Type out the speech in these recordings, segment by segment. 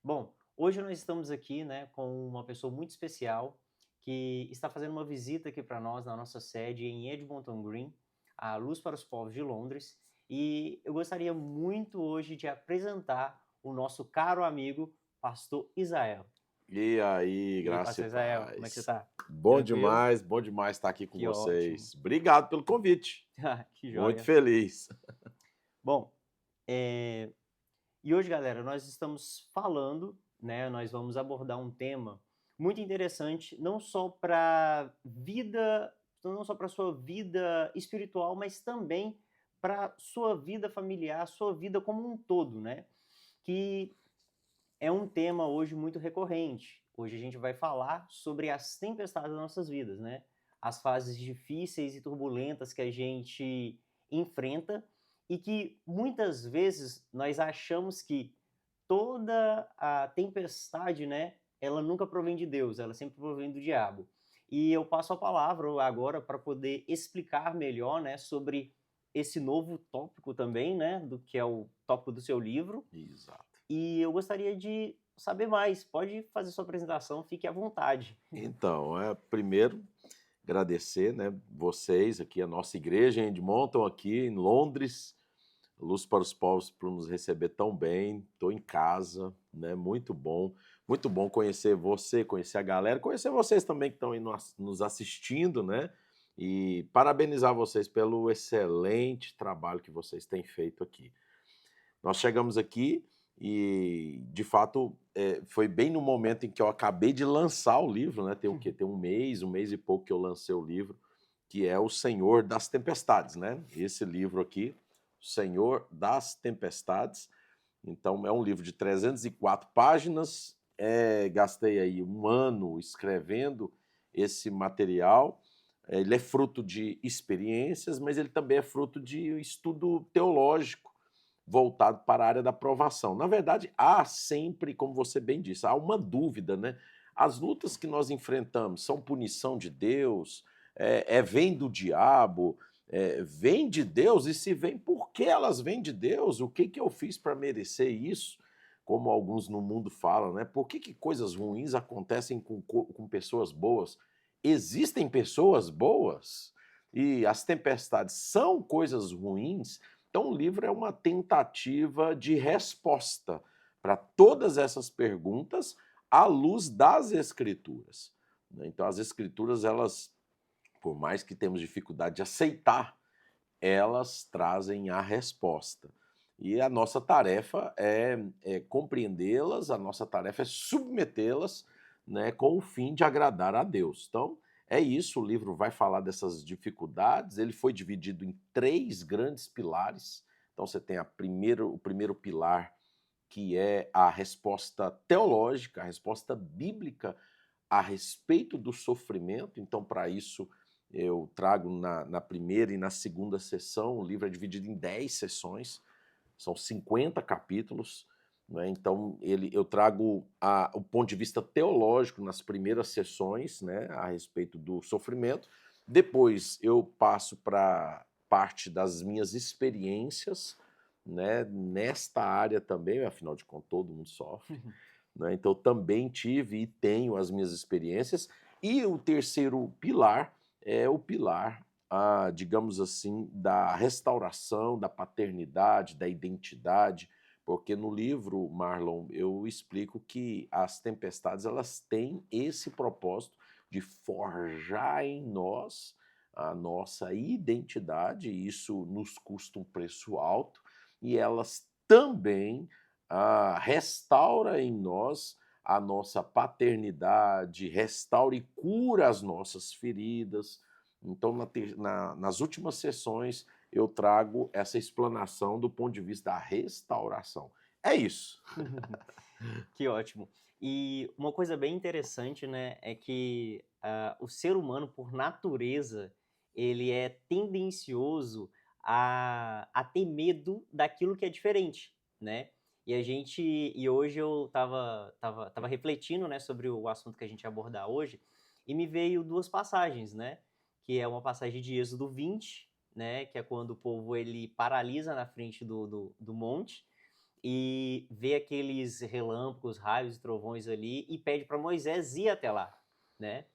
Bom, hoje nós estamos aqui, né, com uma pessoa muito especial que está fazendo uma visita aqui para nós na nossa sede em Edmonton Green, a Luz para os Povos de Londres, e eu gostaria muito hoje de apresentar o nosso caro amigo, Pastor Israel. E aí, E aí, graça e Pastor Israel, como é que você paz. está? Tranquilo? Bom demais estar aqui com Que ótimo. vocês. Obrigado pelo convite. Que Muito joia. feliz. Bom, eh, e hoje, galera, nós estamos falando, né, nós vamos abordar um tema muito interessante, não só para sua vida espiritual, mas também para sua vida familiar, sua vida como um todo, né? Que é um tema hoje muito recorrente. Hoje a gente vai falar sobre as tempestades das nossas vidas, né? As fases difíceis e turbulentas que a gente enfrenta e que muitas vezes nós achamos que toda a tempestade, né, ela nunca provém de Deus, ela sempre provém do diabo. E eu passo a palavra agora para poder explicar melhor, né, sobre esse novo tópico também, né, do que é o tópico do seu livro, Exato. e eu gostaria de saber mais. Pode fazer sua apresentação, fique à vontade. Então, primeiro agradecer, né, vocês aqui, a nossa igreja em Edmonton, aqui em Londres, Luz para os Povos, por nos receber tão bem. Estou em casa, né? Muito bom conhecer você, conhecer a galera, conhecer vocês também que estão aí nos assistindo, né? E parabenizar vocês pelo excelente trabalho que vocês têm feito aqui. Nós chegamos aqui e, de fato, foi bem no momento em que eu acabei de lançar o livro, né? Tem o quê? Tem um mês e pouco que eu lancei o livro, que é O Senhor das Tempestades, né? Esse livro aqui, O Senhor das Tempestades. Então, é um livro de 304 páginas. Gastei aí um ano escrevendo esse material. Ele é fruto de experiências, mas ele também é fruto de estudo teológico voltado para a área da provação. Na verdade, há sempre, como você bem disse, há uma dúvida, né? As lutas que nós enfrentamos são punição de Deus? Vem do diabo? Vem de Deus? E se vem, por que elas vêm de Deus? O que, que eu fiz para merecer isso? Como alguns no mundo falam, né? Por que, que coisas ruins acontecem com pessoas boas? Existem pessoas boas? E as tempestades são coisas ruins? Então, o livro é uma tentativa de resposta para todas essas perguntas à luz das Escrituras, né? Então, as Escrituras, elas, por mais que temos dificuldade de aceitar, elas trazem a resposta. E a nossa tarefa é compreendê-las, a nossa tarefa é submetê-las, né, com o fim de agradar a Deus. Então, é isso, o livro vai falar dessas dificuldades, ele foi dividido em três grandes pilares. Então, você tem o primeiro pilar, que é a resposta teológica, a resposta bíblica a respeito do sofrimento. Então, para isso, eu trago na primeira e na segunda sessão, o livro é dividido em 10 sessões, são 50 capítulos, né? Então, eu trago o ponto de vista teológico nas primeiras sessões, né, a respeito do sofrimento. Depois, eu passo para parte das minhas experiências, né, nesta área também, afinal de contas, todo mundo sofre, né? Então, também tive e tenho as minhas experiências. E o terceiro pilar é o pilar, digamos assim, da restauração, da paternidade, da identidade, porque no livro, Marlon, eu explico que as tempestades, elas têm esse propósito de forjar em nós a nossa identidade, e isso nos custa um preço alto, e elas também restaura em nós a nossa paternidade, restaura e cura as nossas feridas. Então, nas últimas sessões, eu trago essa explanação do ponto de vista da restauração. É isso. Que ótimo. E uma coisa bem interessante, né, é que o ser humano, por natureza, ele é tendencioso a ter medo daquilo que é diferente, né? E hoje eu tava refletindo, né, sobre o assunto que a gente ia abordar hoje, e me veio duas passagens, né? Que é uma passagem de Êxodo 20, né, que é quando o povo ele paralisa na frente do monte, e vê aqueles relâmpagos, raios e trovões ali e pede para Moisés ir até lá, né?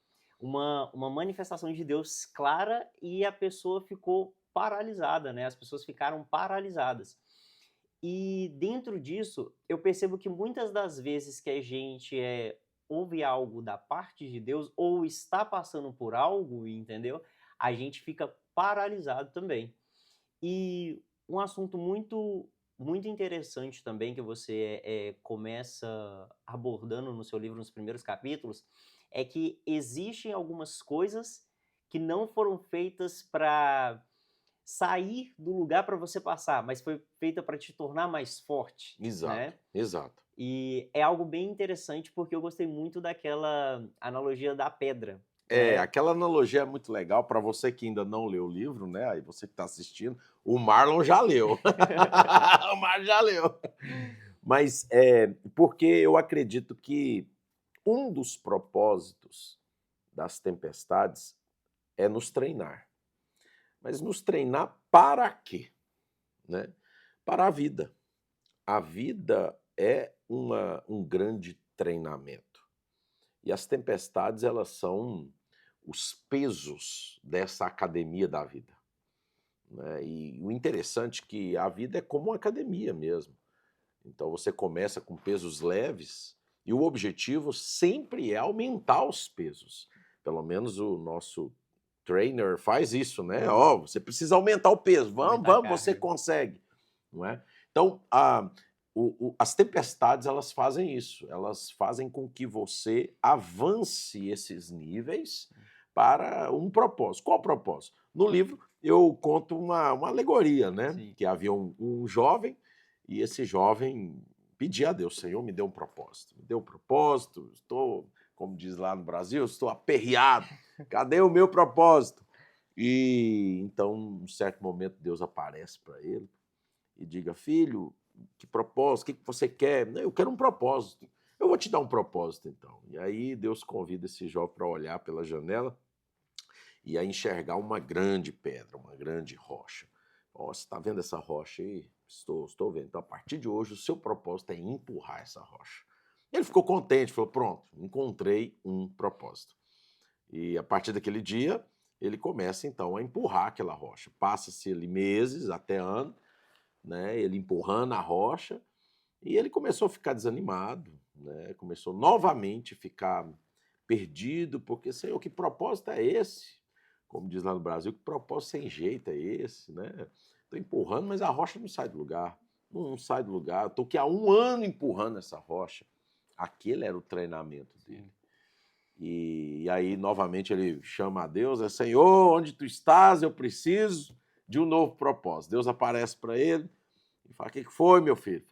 Uma manifestação de Deus clara e a pessoa ficou paralisada, né? As pessoas ficaram paralisadas. E dentro disso, eu percebo que muitas das vezes que a gente ouve algo da parte de Deus ou está passando por algo, entendeu? A gente fica paralisado também. E um assunto muito interessante também que você começa abordando no seu livro nos primeiros capítulos é que existem algumas coisas que não foram feitas para sair do lugar para você passar, mas foi feita para te tornar mais forte, Exato, né? exato. E é algo bem interessante porque eu gostei muito daquela analogia da pedra, É, né? aquela analogia é muito legal para você que ainda não leu o livro, né? Aí você que está assistindo, o Marlon já leu. O Marlon já leu. Mas porque eu acredito que um dos propósitos das tempestades é nos treinar. Mas nos treinar para quê? Né? Para a vida. A vida é um grande treinamento. E as tempestades, elas são os pesos dessa academia da vida. Né? E o interessante é que a vida é como uma academia mesmo. Então você começa com pesos leves e o objetivo sempre é aumentar os pesos. Pelo menos o nosso trainer faz isso, né? Ó, você precisa aumentar o peso. Vamos, Aumentar a vamos, você carga. consegue, não é? Então, as tempestades, elas fazem isso. Elas fazem com que você avance esses níveis para um propósito. Qual o propósito? No livro, eu conto uma alegoria, né? Sim. Que havia um jovem e esse jovem pedia a Deus, Senhor, me dê um propósito. Me dê um propósito, estou, como diz lá no Brasil, estou aperreado. Cadê o meu propósito? E então, num certo momento, Deus aparece para ele e diga, filho, que propósito, o que você quer? Eu quero um propósito. Eu vou te dar um propósito, então. E aí Deus convida esse jovem para olhar pela janela e a enxergar uma grande pedra, uma grande rocha. Ó, você está vendo essa rocha aí? Estou vendo. Então, a partir de hoje, o seu propósito é empurrar essa rocha. Ele ficou contente, falou, pronto, encontrei um propósito. E a partir daquele dia, ele começa, então, a empurrar aquela rocha. Passa-se ali meses, até ano, né? Ele empurrando a rocha, e ele começou a ficar desanimado, né? Começou novamente a ficar perdido, porque, Senhor, que propósito é esse? Como diz lá no Brasil, que propósito sem jeito é esse, né? Estou empurrando, mas a rocha não sai do lugar. Não sai do lugar. Estou aqui há um ano empurrando essa rocha. Aquele era o treinamento dele. E aí, novamente, ele chama a Deus, Senhor, onde tu estás? Eu preciso de um novo propósito. Deus aparece para ele e fala, o que foi, meu filho?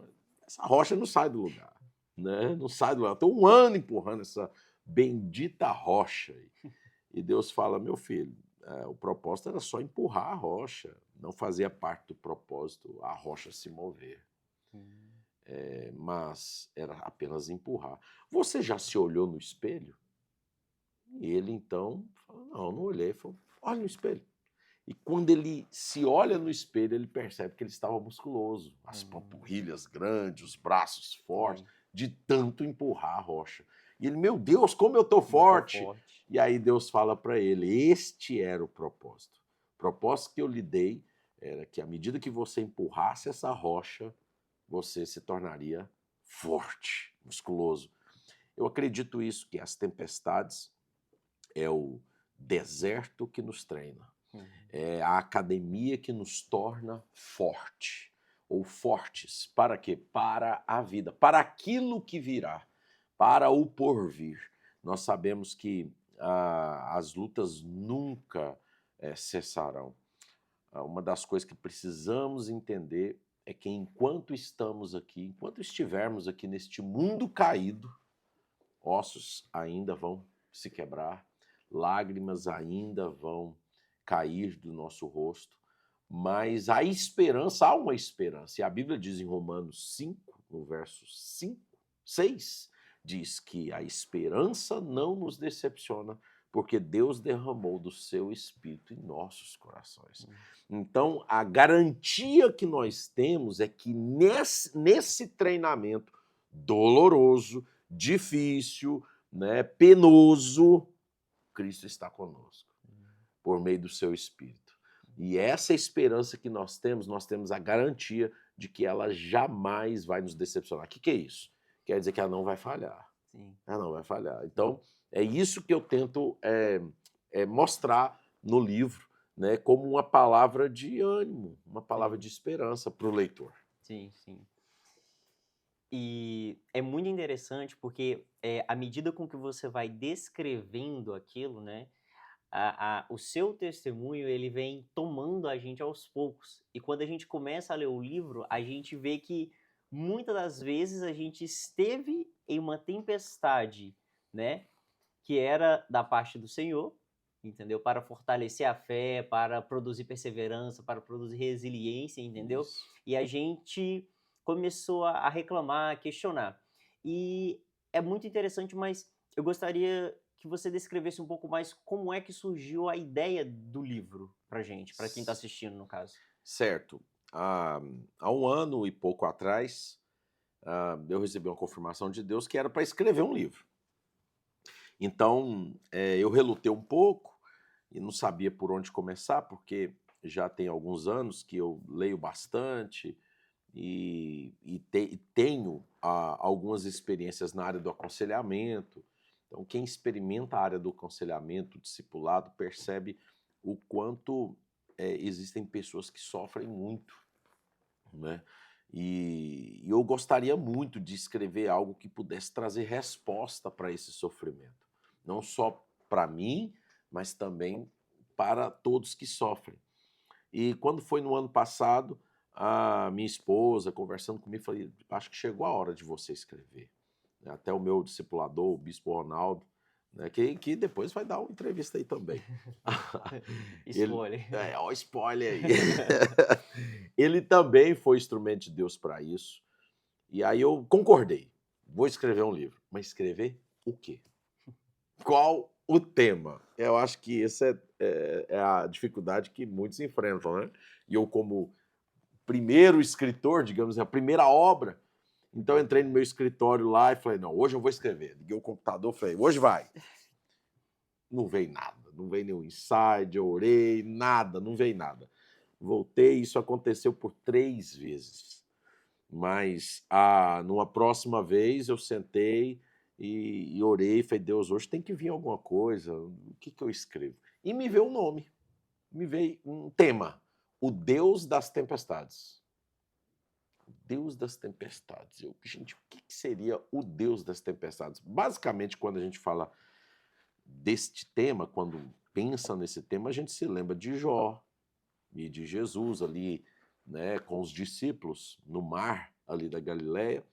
Essa rocha não sai do lugar, né? Não sai do lugar. Estou um ano empurrando essa bendita rocha. E Deus fala, meu filho, o propósito era só empurrar a rocha, não fazia parte do propósito a rocha se mover. Mas era apenas empurrar. Você já se olhou no espelho? E ele então falou, não olhei. Falou, olha no espelho. E quando ele se olha no espelho, ele percebe que ele estava musculoso. As panturrilhas grandes, os braços fortes, de tanto empurrar a rocha. E ele, meu Deus, como eu estou forte! E aí Deus fala para ele, este era o propósito. O propósito que eu lhe dei era que à medida que você empurrasse essa rocha, você se tornaria forte, musculoso. Eu acredito isso, que as tempestades é o deserto que nos treina. É a academia que nos torna forte ou fortes. Para quê? Para a vida, para aquilo que virá, para o porvir. Nós sabemos que as lutas nunca cessarão. Uma das coisas que precisamos entender é que enquanto estamos aqui, enquanto estivermos aqui neste mundo caído, ossos ainda vão se quebrar, lágrimas ainda vão cair do nosso rosto, mas a esperança, há uma esperança. E a Bíblia diz em Romanos 5, no verso 5, 6, diz que a esperança não nos decepciona, porque Deus derramou do seu Espírito em nossos corações. Então, a garantia que nós temos é que nesse treinamento doloroso, difícil, né, penoso, Cristo está conosco, por meio do seu Espírito. E essa esperança que nós temos a garantia de que ela jamais vai nos decepcionar. O que é isso? Quer dizer que ela não vai falhar. Sim. Ela não vai falhar. Então, é isso que eu tento mostrar no livro, né, como uma palavra de ânimo, uma palavra de esperança para o leitor. Sim, sim. E é muito interessante porque à medida com que você vai descrevendo aquilo, né, o seu testemunho ele vem tomando a gente aos poucos. E quando a gente começa a ler o livro, a gente vê que muitas das vezes a gente esteve em uma tempestade, né, que era da parte do Senhor, entendeu? Para fortalecer a fé, para produzir perseverança, para produzir resiliência, entendeu? Isso. E a gente começou a reclamar, a questionar. E é muito interessante, mas eu gostaria que você descrevesse um pouco mais como é que surgiu a ideia do livro pra gente, para quem está assistindo, no caso. Certo. Há 1 ano e pouco atrás, eu recebi uma confirmação de Deus que era para escrever um livro. Então, eu relutei um pouco e não sabia por onde começar, porque já tem alguns anos que eu leio bastante e tenho algumas experiências na área do aconselhamento. Então, quem experimenta a área do aconselhamento, discipulado, percebe o quanto existem pessoas que sofrem muito, né? E eu gostaria muito de escrever algo que pudesse trazer resposta para esse sofrimento. Não só para mim, mas também para todos que sofrem. E quando foi no ano passado, a minha esposa, conversando comigo, falei, acho que chegou a hora de você escrever. Até o meu discipulador, o Bispo Ronaldo, né, que depois vai dar uma entrevista aí também. Spoiler. Ó, o spoiler aí. Ele também foi instrumento de Deus para isso. E aí eu concordei. Vou escrever um livro. Mas escrever o quê? Qual o tema? Eu acho que essa é a dificuldade que muitos enfrentam, né? E eu, como primeiro escritor, digamos, a primeira obra, então eu entrei no meu escritório lá e falei, não, hoje eu vou escrever. Liguei o computador e falei, hoje vai. Não veio nada, não veio nenhum insight, eu orei, nada, não veio nada. Voltei, isso aconteceu por 3 vezes. Mas numa próxima vez eu sentei e orei e falei, Deus, hoje tem que vir alguma coisa, o que eu escrevo? E me veio um nome, me veio um tema, o Deus das Tempestades. O Deus das Tempestades. Gente, o que seria o Deus das Tempestades? Basicamente, quando a gente fala deste tema, quando pensa nesse tema, a gente se lembra de Jó e de Jesus ali, né, com os discípulos no mar ali da Galileia.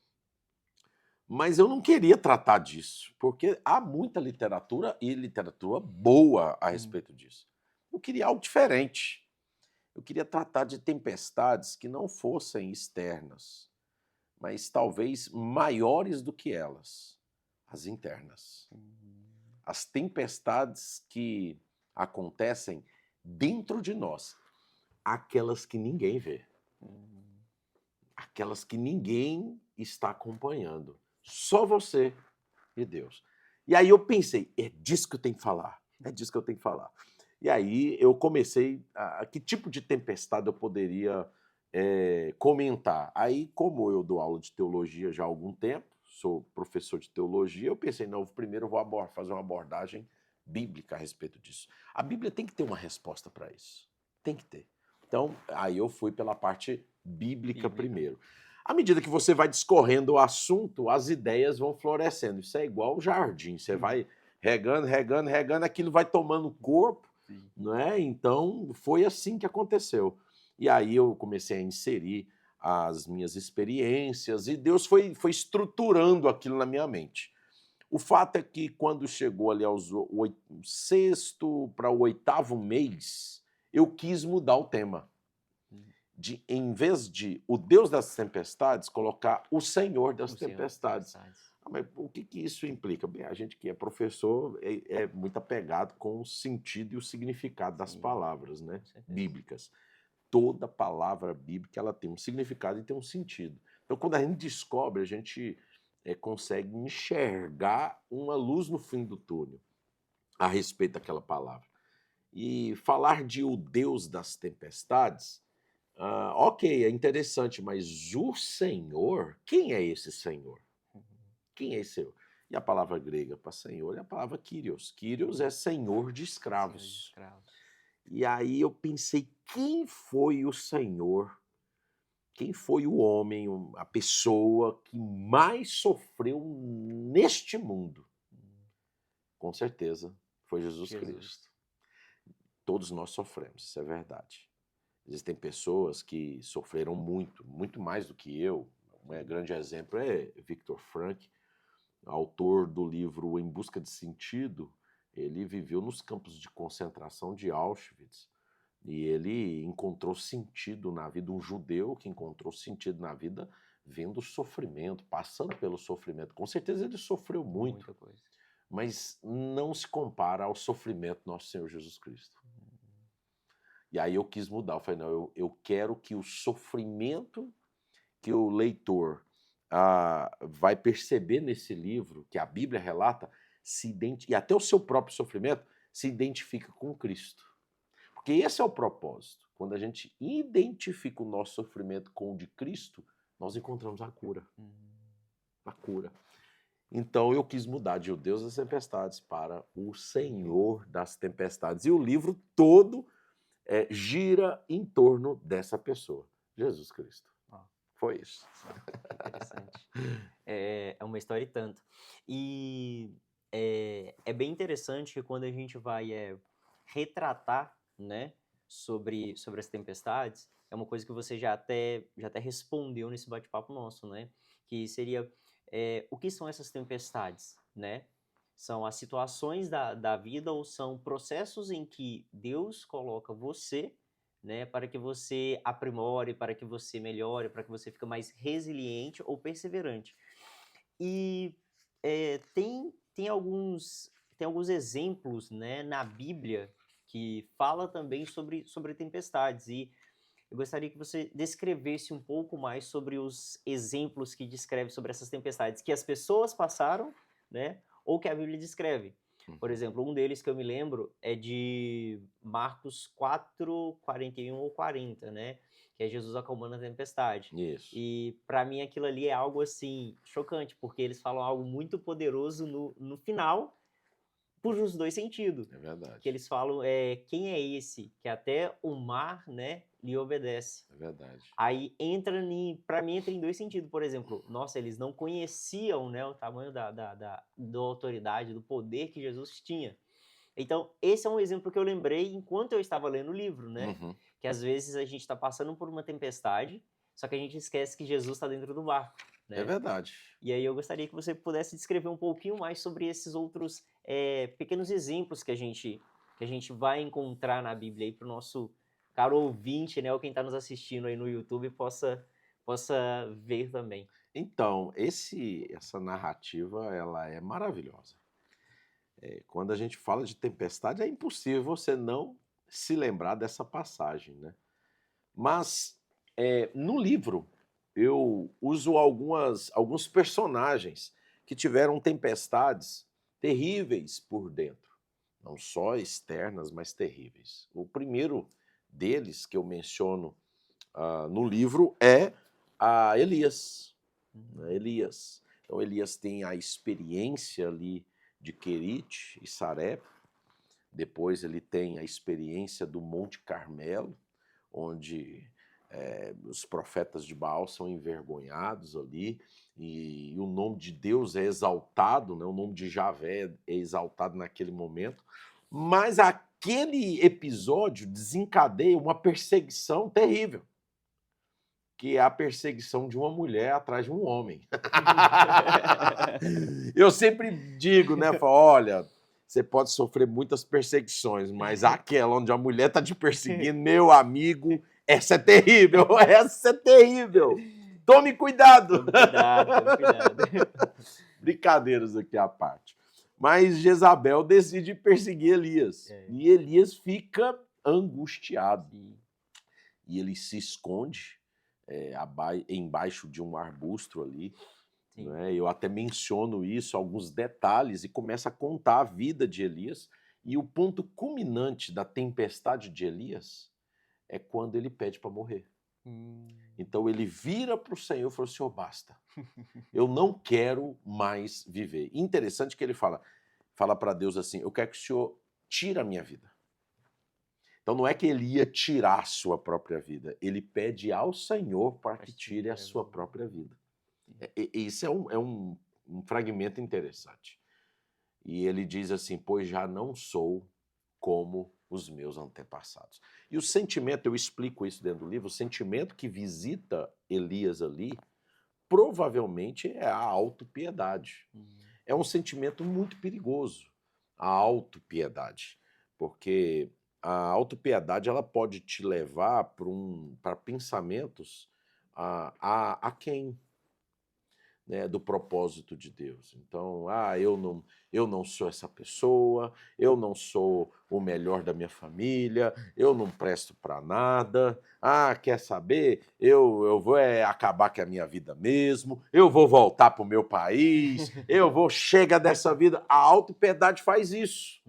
Mas eu não queria tratar disso, porque há muita literatura e literatura boa a respeito disso. Eu queria algo diferente. Eu queria tratar de tempestades que não fossem externas, mas talvez maiores do que elas, as internas. As tempestades que acontecem dentro de nós, aquelas que ninguém vê, aquelas que ninguém está acompanhando, só você e Deus. E aí eu pensei, é disso que eu tenho que falar, é disso que eu tenho que falar. E aí eu comecei, que tipo de tempestade eu poderia comentar. Aí, como eu dou aula de teologia já há algum tempo, sou professor de teologia, eu pensei, não, primeiro eu vou fazer uma abordagem bíblica a respeito disso. A Bíblia tem que ter uma resposta para isso, tem que ter. Então, aí eu fui pela parte bíblica primeiro. À medida que você vai discorrendo o assunto, as ideias vão florescendo. Isso é igual o jardim, você vai regando, regando, regando, aquilo vai tomando corpo, não é? Então, foi assim que aconteceu. E aí eu comecei a inserir as minhas experiências e Deus foi estruturando aquilo na minha mente. O fato é que quando chegou ali aos 6º para o 8º mês, eu quis mudar o tema. Em vez de o Deus das tempestades, colocar o Senhor das tempestades. Mas o que isso implica? Bem, a gente que é professor é muito apegado com o sentido e o significado das Sim, palavras, né, com certeza. bíblicas. Toda palavra bíblica ela tem um significado e tem um sentido. Então, quando a gente descobre, a gente consegue enxergar uma luz no fim do túnel a respeito daquela palavra. E falar de o Deus das tempestades, ok, é interessante, mas o Senhor, quem é esse Senhor? Quem é esse Senhor? E a palavra grega para Senhor é a palavra Kyrios. Kyrios é Senhor de Senhor de escravos. escravos. E aí eu pensei, quem foi o Senhor? Quem foi o homem, a pessoa que mais sofreu neste mundo? Com certeza foi Jesus Cristo. Todos nós sofremos, isso é verdade. Existem pessoas que sofreram muito, muito mais do que eu. Um grande exemplo é Viktor Frankl, autor do livro Em Busca de Sentido. Ele viveu nos campos de concentração de Auschwitz e ele encontrou sentido na vida, um judeu que encontrou sentido na vida vendo o sofrimento, passando pelo sofrimento. Com certeza ele sofreu muito, Muita coisa. mas não se compara ao sofrimento do nosso Senhor Jesus Cristo. E aí eu quis mudar, eu falei, não, eu quero que o sofrimento que o leitor vai perceber nesse livro, que a Bíblia relata, e até o seu próprio sofrimento, se identifica com Cristo. Porque esse é o propósito. Quando a gente identifica o nosso sofrimento com o de Cristo, nós encontramos a cura. A cura. Então eu quis mudar de o Deus das tempestades para o Senhor das tempestades. E o livro todo gira em torno dessa pessoa, Jesus Cristo. Foi isso. Interessante. É uma história e tanto. E é bem interessante que quando a gente vai retratar, né, sobre as tempestades, é uma coisa que você já até respondeu nesse bate-papo nosso, né? Que seria o que são essas tempestades, né? São as situações da vida ou são processos em que Deus coloca você, né, para que você aprimore, para que você melhore, para que você fique mais resiliente ou perseverante. E tem alguns exemplos, né, na Bíblia que fala também sobre tempestades. E eu gostaria que você descrevesse um pouco mais sobre os exemplos que descrevem sobre essas tempestades que as pessoas passaram, né, ou que a Bíblia descreve. Por exemplo, um deles que eu me lembro é de Marcos 4, 41 ou 40, né? Que é Jesus acalmando a tempestade. Isso. E para mim aquilo ali é algo assim chocante, porque eles falam algo muito poderoso no final, por os dois sentidos. É verdade. Que eles falam, quem é esse que até o mar, né, lhe obedece. É verdade. Aí para mim entra em dois sentidos. Por exemplo, nossa, eles não conheciam, né, o tamanho da autoridade, do poder que Jesus tinha. Então, esse é um exemplo que eu lembrei enquanto eu estava lendo o livro, né? Que às vezes a gente está passando por uma tempestade, só que a gente esquece que Jesus está dentro do barco. Né? É verdade. E aí eu gostaria que você pudesse descrever um pouquinho mais sobre esses outros pequenos exemplos que a gente vai encontrar na Bíblia aí para o nosso caro ouvinte, né, ou quem está nos assistindo aí no YouTube possa ver também. Então, essa narrativa ela é maravilhosa. Quando a gente fala de tempestade, é impossível você não se lembrar dessa passagem, né? Mas no livro eu uso alguns personagens que tiveram tempestades terríveis por dentro, não só externas, mas terríveis. O primeiro deles que eu menciono no livro é Elias. Elias. Então Elias tem a experiência ali de Querite e Sarepta. Depois ele tem a experiência do Monte Carmelo, onde os profetas de Baal são envergonhados ali, e o nome de Deus é exaltado, né? O nome de Javé é exaltado naquele momento, mas aquele episódio desencadeia uma perseguição terrível, que é a perseguição de uma mulher atrás de um homem. Eu sempre digo, né, olha, você pode sofrer muitas perseguições, mas aquela onde a mulher está te perseguindo, meu amigo, essa é terrível, essa é terrível. Tome cuidado. Tome cuidado, tome cuidado. Brincadeiras aqui à parte. Mas Jezabel decide perseguir Elias. E Elias fica angustiado. E ele se esconde embaixo de um arbusto ali. Né? Eu até menciono isso, alguns detalhes, e começa a contar a vida de Elias. E o ponto culminante da tempestade de Elias é quando ele pede para morrer. Então ele vira para o Senhor e fala: Senhor, basta. Eu não quero mais viver. Interessante que ele fala para Deus assim: eu quero que o Senhor tire a minha vida. Então não é que ele ia tirar a sua própria vida, ele pede ao Senhor para que tire a sua própria vida. Isso é um fragmento interessante. E ele diz assim: pois já não sou como os meus antepassados. E o sentimento, eu explico isso dentro do livro, o sentimento que visita Elias ali, provavelmente é a autopiedade. É um sentimento muito perigoso, a autopiedade, porque a autopiedade ela pode te levar para pensamentos aquém, né, do propósito de Deus. Então, eu não sou essa pessoa, eu não sou o melhor da minha família, eu não presto para nada. Quer saber? Eu vou acabar com a minha vida mesmo, eu vou voltar para o meu país, chega dessa vida. A autopiedade faz isso.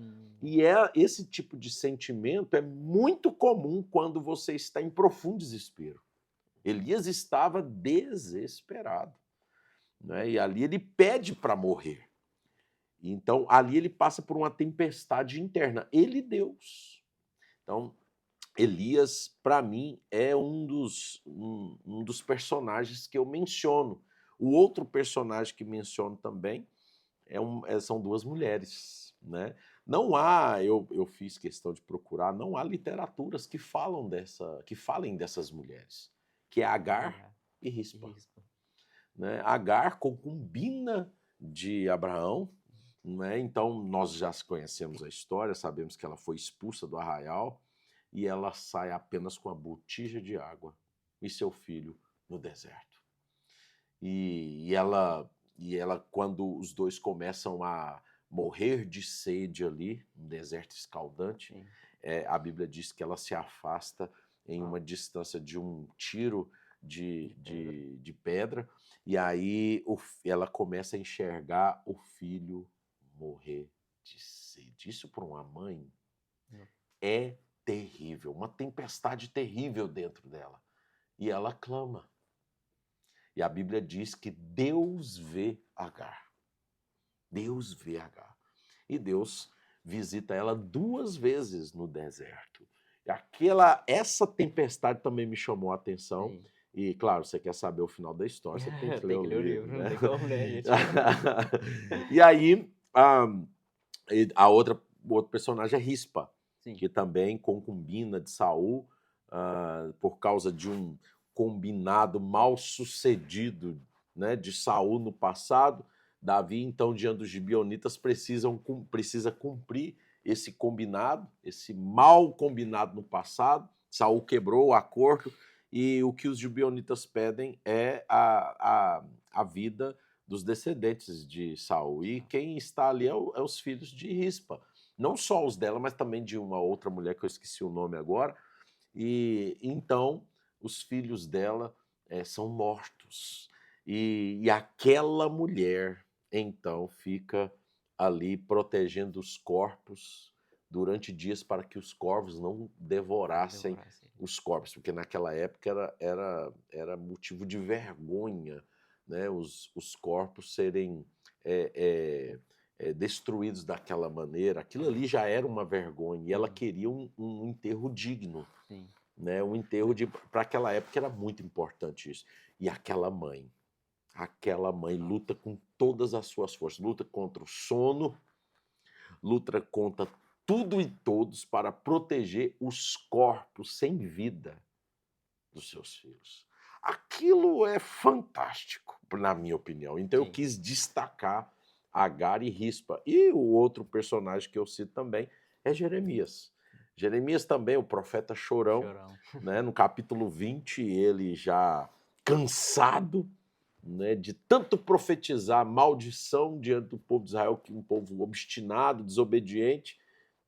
E esse tipo de sentimento é muito comum quando você está em profundo desespero. Elias estava desesperado. Né? E ali ele pede para morrer. Então, ali ele passa por uma tempestade interna. Ele, Deus. Então, Elias, para mim, é um dos personagens que eu menciono. O outro personagem que menciono também são duas mulheres. Né? Não há, eu fiz questão de procurar, não há literaturas que falem dessas mulheres, que é Agar e Rispa. Né? Agar, concubina de Abraão, né? Então nós já conhecemos a história, sabemos que ela foi expulsa do arraial e ela sai apenas com a botija de água e seu filho no deserto. E ela, quando os dois começam a morrer de sede ali, no deserto escaldante, a Bíblia diz que ela se afasta em uma distância de um tiro de pedra, e aí ela começa a enxergar o filho morrer de sede. Isso para uma mãe é terrível, uma tempestade terrível dentro dela. E ela clama. E a Bíblia diz que Deus vê Agar. Deus vê Agar. E Deus visita ela 2 vezes no deserto. Essa tempestade também me chamou a atenção. E, claro, você quer saber o final da história, você tem que ler o livro. Né? Não tem como, né, gente? E aí, o outro personagem é Rispa, que também concubina de Saul, por causa de um combinado mal sucedido, né, de Saul no passado. Davi, então, diante dos gibeonitas, precisa cumprir esse combinado, esse mal combinado no passado. Saul quebrou o acordo e o que os gibeonitas pedem é a vida dos descendentes de Saul. E quem está ali é os filhos de Rispa. Não só os dela, mas também de uma outra mulher que eu esqueci o nome agora. E então os filhos dela são mortos. E aquela mulher, então, fica ali protegendo os corpos durante dias para que os corvos não devorassem os corpos, porque naquela época era motivo de vergonha, né, os corpos serem destruídos daquela maneira. Aquilo ali já era uma vergonha, e ela queria um enterro digno. Né, um enterro para aquela época era muito importante isso. E aquela mãe luta com todas as suas forças, luta contra o sono, luta contra tudo e todos para proteger os corpos sem vida dos seus filhos. Aquilo é fantástico, na minha opinião. Então eu quis destacar Agar e Rispa. E o outro personagem que eu cito também é Jeremias. Jeremias também, o profeta chorão. Né? No capítulo 20, ele já cansado, né, de tanto profetizar maldição diante do povo de Israel, que um povo obstinado, desobediente.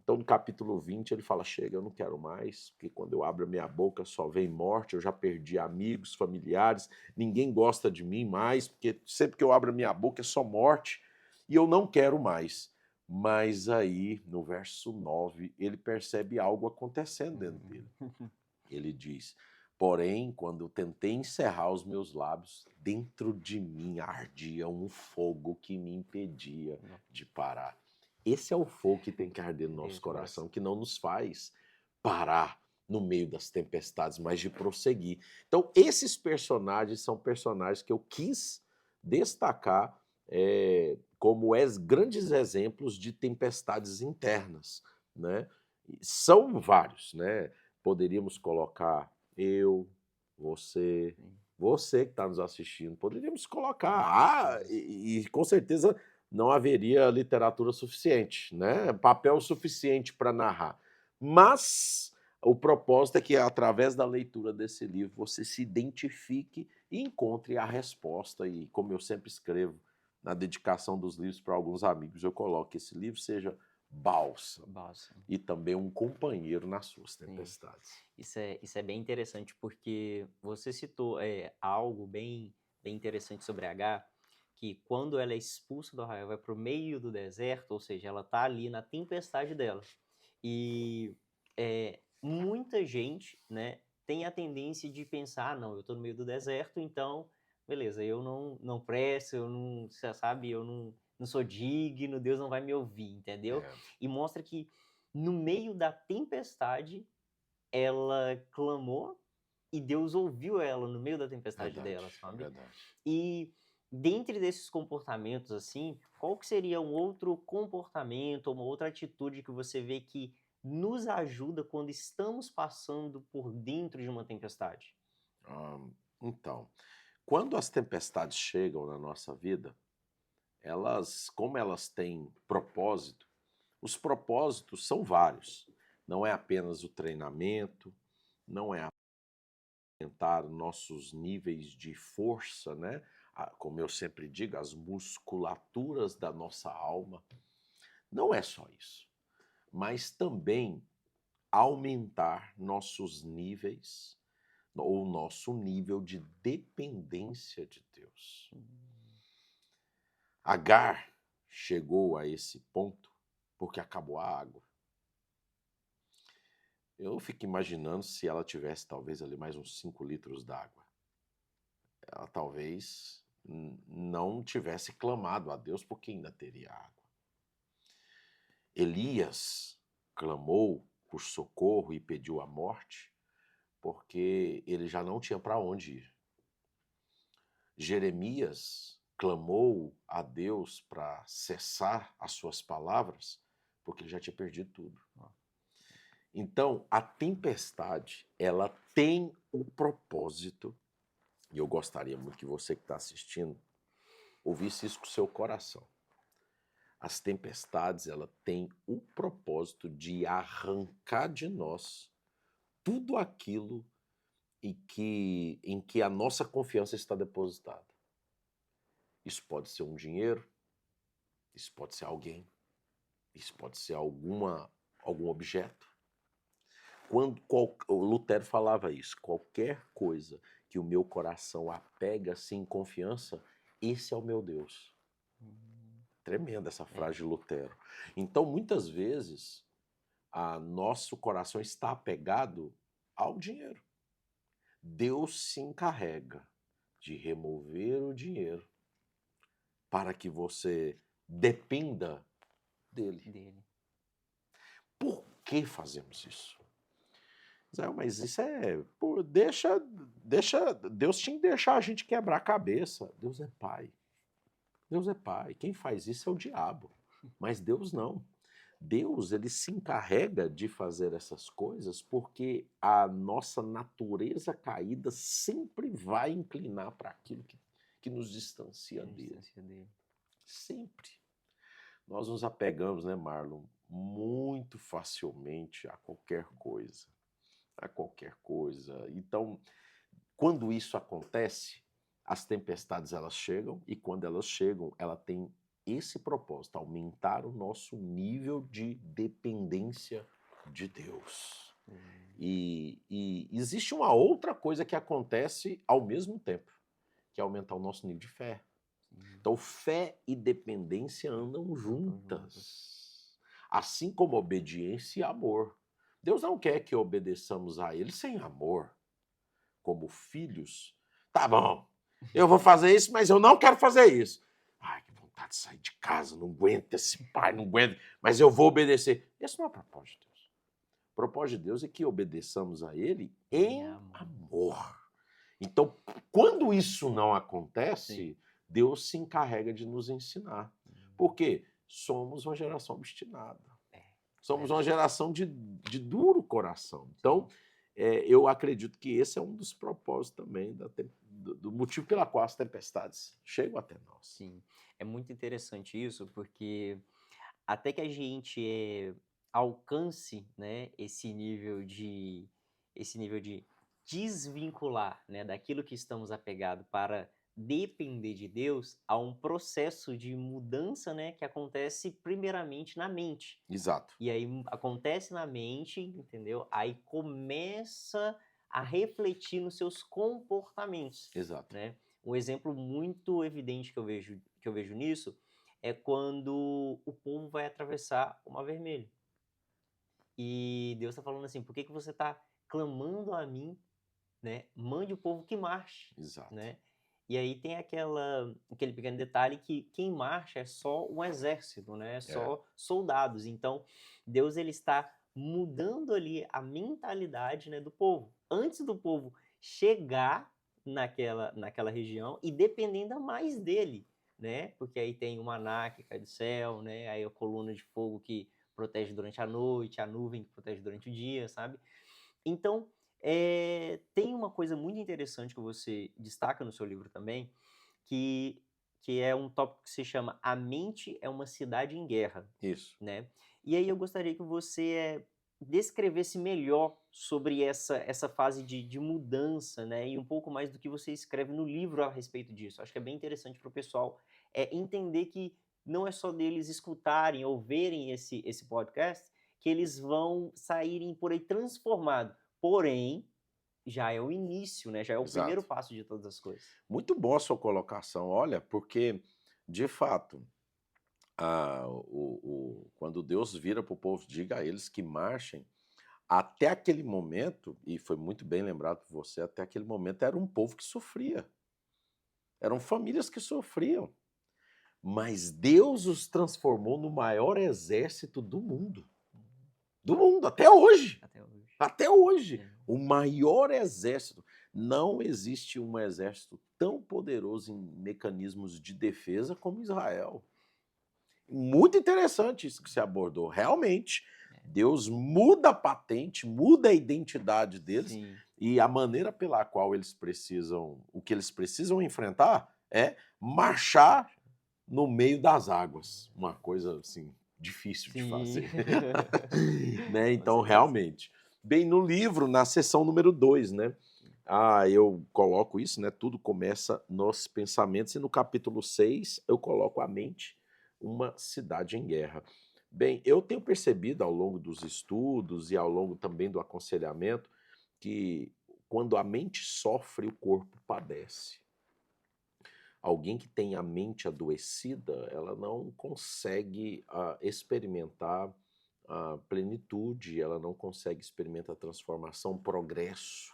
Então, no capítulo 20, ele fala: chega, eu não quero mais, porque quando eu abro a minha boca só vem morte, eu já perdi amigos, familiares, ninguém gosta de mim mais, porque sempre que eu abro a minha boca é só morte, e eu não quero mais. Mas aí, no verso 9, ele percebe algo acontecendo dentro dele. Ele diz: porém, quando eu tentei encerrar os meus lábios, dentro de mim ardia um fogo que me impedia de parar. Esse é o fogo que tem que arder no nosso coração, que não nos faz parar no meio das tempestades, mas de prosseguir. Então, esses personagens são personagens que eu quis destacar como grandes exemplos de tempestades internas, né? São vários, né? Poderíamos colocar eu, você, você que está nos assistindo, poderíamos colocar, e com certeza não haveria literatura suficiente, né? Papel suficiente para narrar. Mas o propósito é que, através da leitura desse livro, você se identifique e encontre a resposta. E, como eu sempre escrevo na dedicação dos livros para alguns amigos, eu coloco que esse livro seja bálsamo e também um companheiro nas suas tempestades. Isso é bem interessante, porque você citou algo bem interessante sobre Agar, que quando ela é expulsa do arraial, vai para o meio do deserto, ou seja, ela está ali na tempestade dela. E muita gente, né, tem a tendência de pensar: não, eu estou no meio do deserto, então, beleza, eu não presto, eu não, você sabe, eu não sou digno, Deus não vai me ouvir, entendeu? E mostra que no meio da tempestade, ela clamou e Deus ouviu ela no meio da tempestade dela, sabe? E dentre desses comportamentos, assim, qual que seria um outro comportamento, uma outra atitude que você vê que nos ajuda quando estamos passando por dentro de uma tempestade? Então, quando as tempestades chegam na nossa vida, como elas têm propósito, os propósitos são vários. Não é apenas o treinamento, não é aumentar nossos níveis de força, né? Como eu sempre digo, as musculaturas da nossa alma. Não é só isso, mas também aumentar nossos níveis ou nosso nível de dependência de Deus. Agar chegou a esse ponto porque acabou a água. Eu fico imaginando se ela tivesse talvez ali mais uns 5 litros d'água. Ela talvez não tivesse clamado a Deus porque ainda teria água. Elias clamou por socorro e pediu a morte porque ele já não tinha para onde ir. Jeremias clamou a Deus para cessar as suas palavras porque ele já tinha perdido tudo. Então, a tempestade, ela tem o propósito, e eu gostaria muito que você que está assistindo ouvisse isso com o seu coração. As tempestades, ela tem o propósito de arrancar de nós tudo aquilo em que a nossa confiança está depositada. Isso pode ser um dinheiro, isso pode ser alguém, isso pode ser algum objeto. O Lutero falava isso: qualquer coisa que o meu coração apega-se em confiança, esse é o meu Deus. Tremenda essa frase de Lutero. Então, muitas vezes, nosso coração está apegado ao dinheiro. Deus se encarrega de remover o dinheiro para que você dependa dele. Por que fazemos isso? Mas isso deixa Deus tinha que deixar a gente quebrar a cabeça. Deus é pai. Deus é pai. Quem faz isso é o diabo. Mas Deus não. Deus, ele se encarrega de fazer essas coisas porque a nossa natureza caída sempre vai inclinar para aquilo que nos distancia dele. Sempre. Nós nos apegamos, né, Marlon, muito facilmente a qualquer coisa. A qualquer coisa. Então, quando isso acontece, as tempestades elas chegam, e quando elas chegam, ela tem esse propósito, aumentar o nosso nível de dependência de Deus. E existe uma outra coisa que acontece ao mesmo tempo, que é aumentar o nosso nível de fé. Então, fé e dependência andam juntas, assim como obediência e amor. Deus não quer que obedeçamos a Ele sem amor, como filhos. Tá bom, eu vou fazer isso, mas eu não quero fazer isso. Ai, que vontade de sair de casa, não aguento esse pai, não aguento, mas eu vou obedecer. Esse não é o propósito de Deus. O propósito de Deus é que obedeçamos a Ele em amor. Então, quando isso não acontece, Deus se encarrega de nos ensinar. Por quê? Somos uma geração obstinada. Somos uma geração de duro coração. Então, eu acredito que esse é um dos propósitos também, do motivo pela qual as tempestades chegam até nós. Sim, é muito interessante isso, porque até que a gente alcance, né, esse nível de desvincular, né, daquilo que estamos apegados para depender de Deus, há um processo de mudança, né, que acontece primeiramente na mente. Exato. E aí acontece na mente, entendeu? Aí começa a refletir nos seus comportamentos, Exato. né? Um exemplo muito evidente que eu vejo nisso é quando o povo vai atravessar o Mar Vermelho. E Deus está falando assim: por que você está clamando a mim, né? Mande o povo que marche, Exato. né? E aí tem aquele pequeno detalhe que quem marcha é só um exército, né? É só soldados. Então, Deus ele está mudando ali a mentalidade, né, do povo. Antes do povo chegar naquela região e depender ainda mais dele, né? Porque aí tem o maná que cai do céu, né? Aí a coluna de fogo que protege durante a noite, a nuvem que protege durante o dia, sabe? Então, tem uma coisa muito interessante que você destaca no seu livro também, que é um tópico que se chama A Mente é uma Cidade em Guerra. Isso. Né? E aí eu gostaria que você descrevesse melhor sobre essa fase de mudança, né? E um pouco mais do que você escreve no livro a respeito disso. Acho que é bem interessante para o pessoal entender que não é só deles escutarem ou verem esse podcast que eles vão saírem por aí transformados. Porém, já é o início, né? Já é o primeiro Exato. passo de todas as coisas. Muito boa a sua colocação, olha, porque, de fato, quando Deus vira para o povo, diga a eles que marchem, até aquele momento, e foi muito bem lembrado por você, até aquele momento era um povo que sofria. Eram famílias que sofriam. Mas Deus os transformou no maior exército do mundo. Do mundo, até hoje. Até hoje. Até hoje. O maior exército. Não existe um exército tão poderoso em mecanismos de defesa como Israel. Muito interessante isso que você abordou. Realmente, Deus muda a patente, muda a identidade deles. Sim. E a maneira pela qual eles precisam, o que eles precisam enfrentar é marchar no meio das águas. Uma coisa assim difícil de fazer. Né? Então, realmente. Bem, no livro, na seção número 2, né? Eu coloco isso, né? Tudo começa nos pensamentos, e no capítulo 6 eu coloco a mente, uma cidade em guerra. Bem, eu tenho percebido ao longo dos estudos e ao longo também do aconselhamento que quando a mente sofre, o corpo padece. Alguém que tem a mente adoecida, ela não consegue experimentar a plenitude, ela não consegue experimentar a transformação, progresso.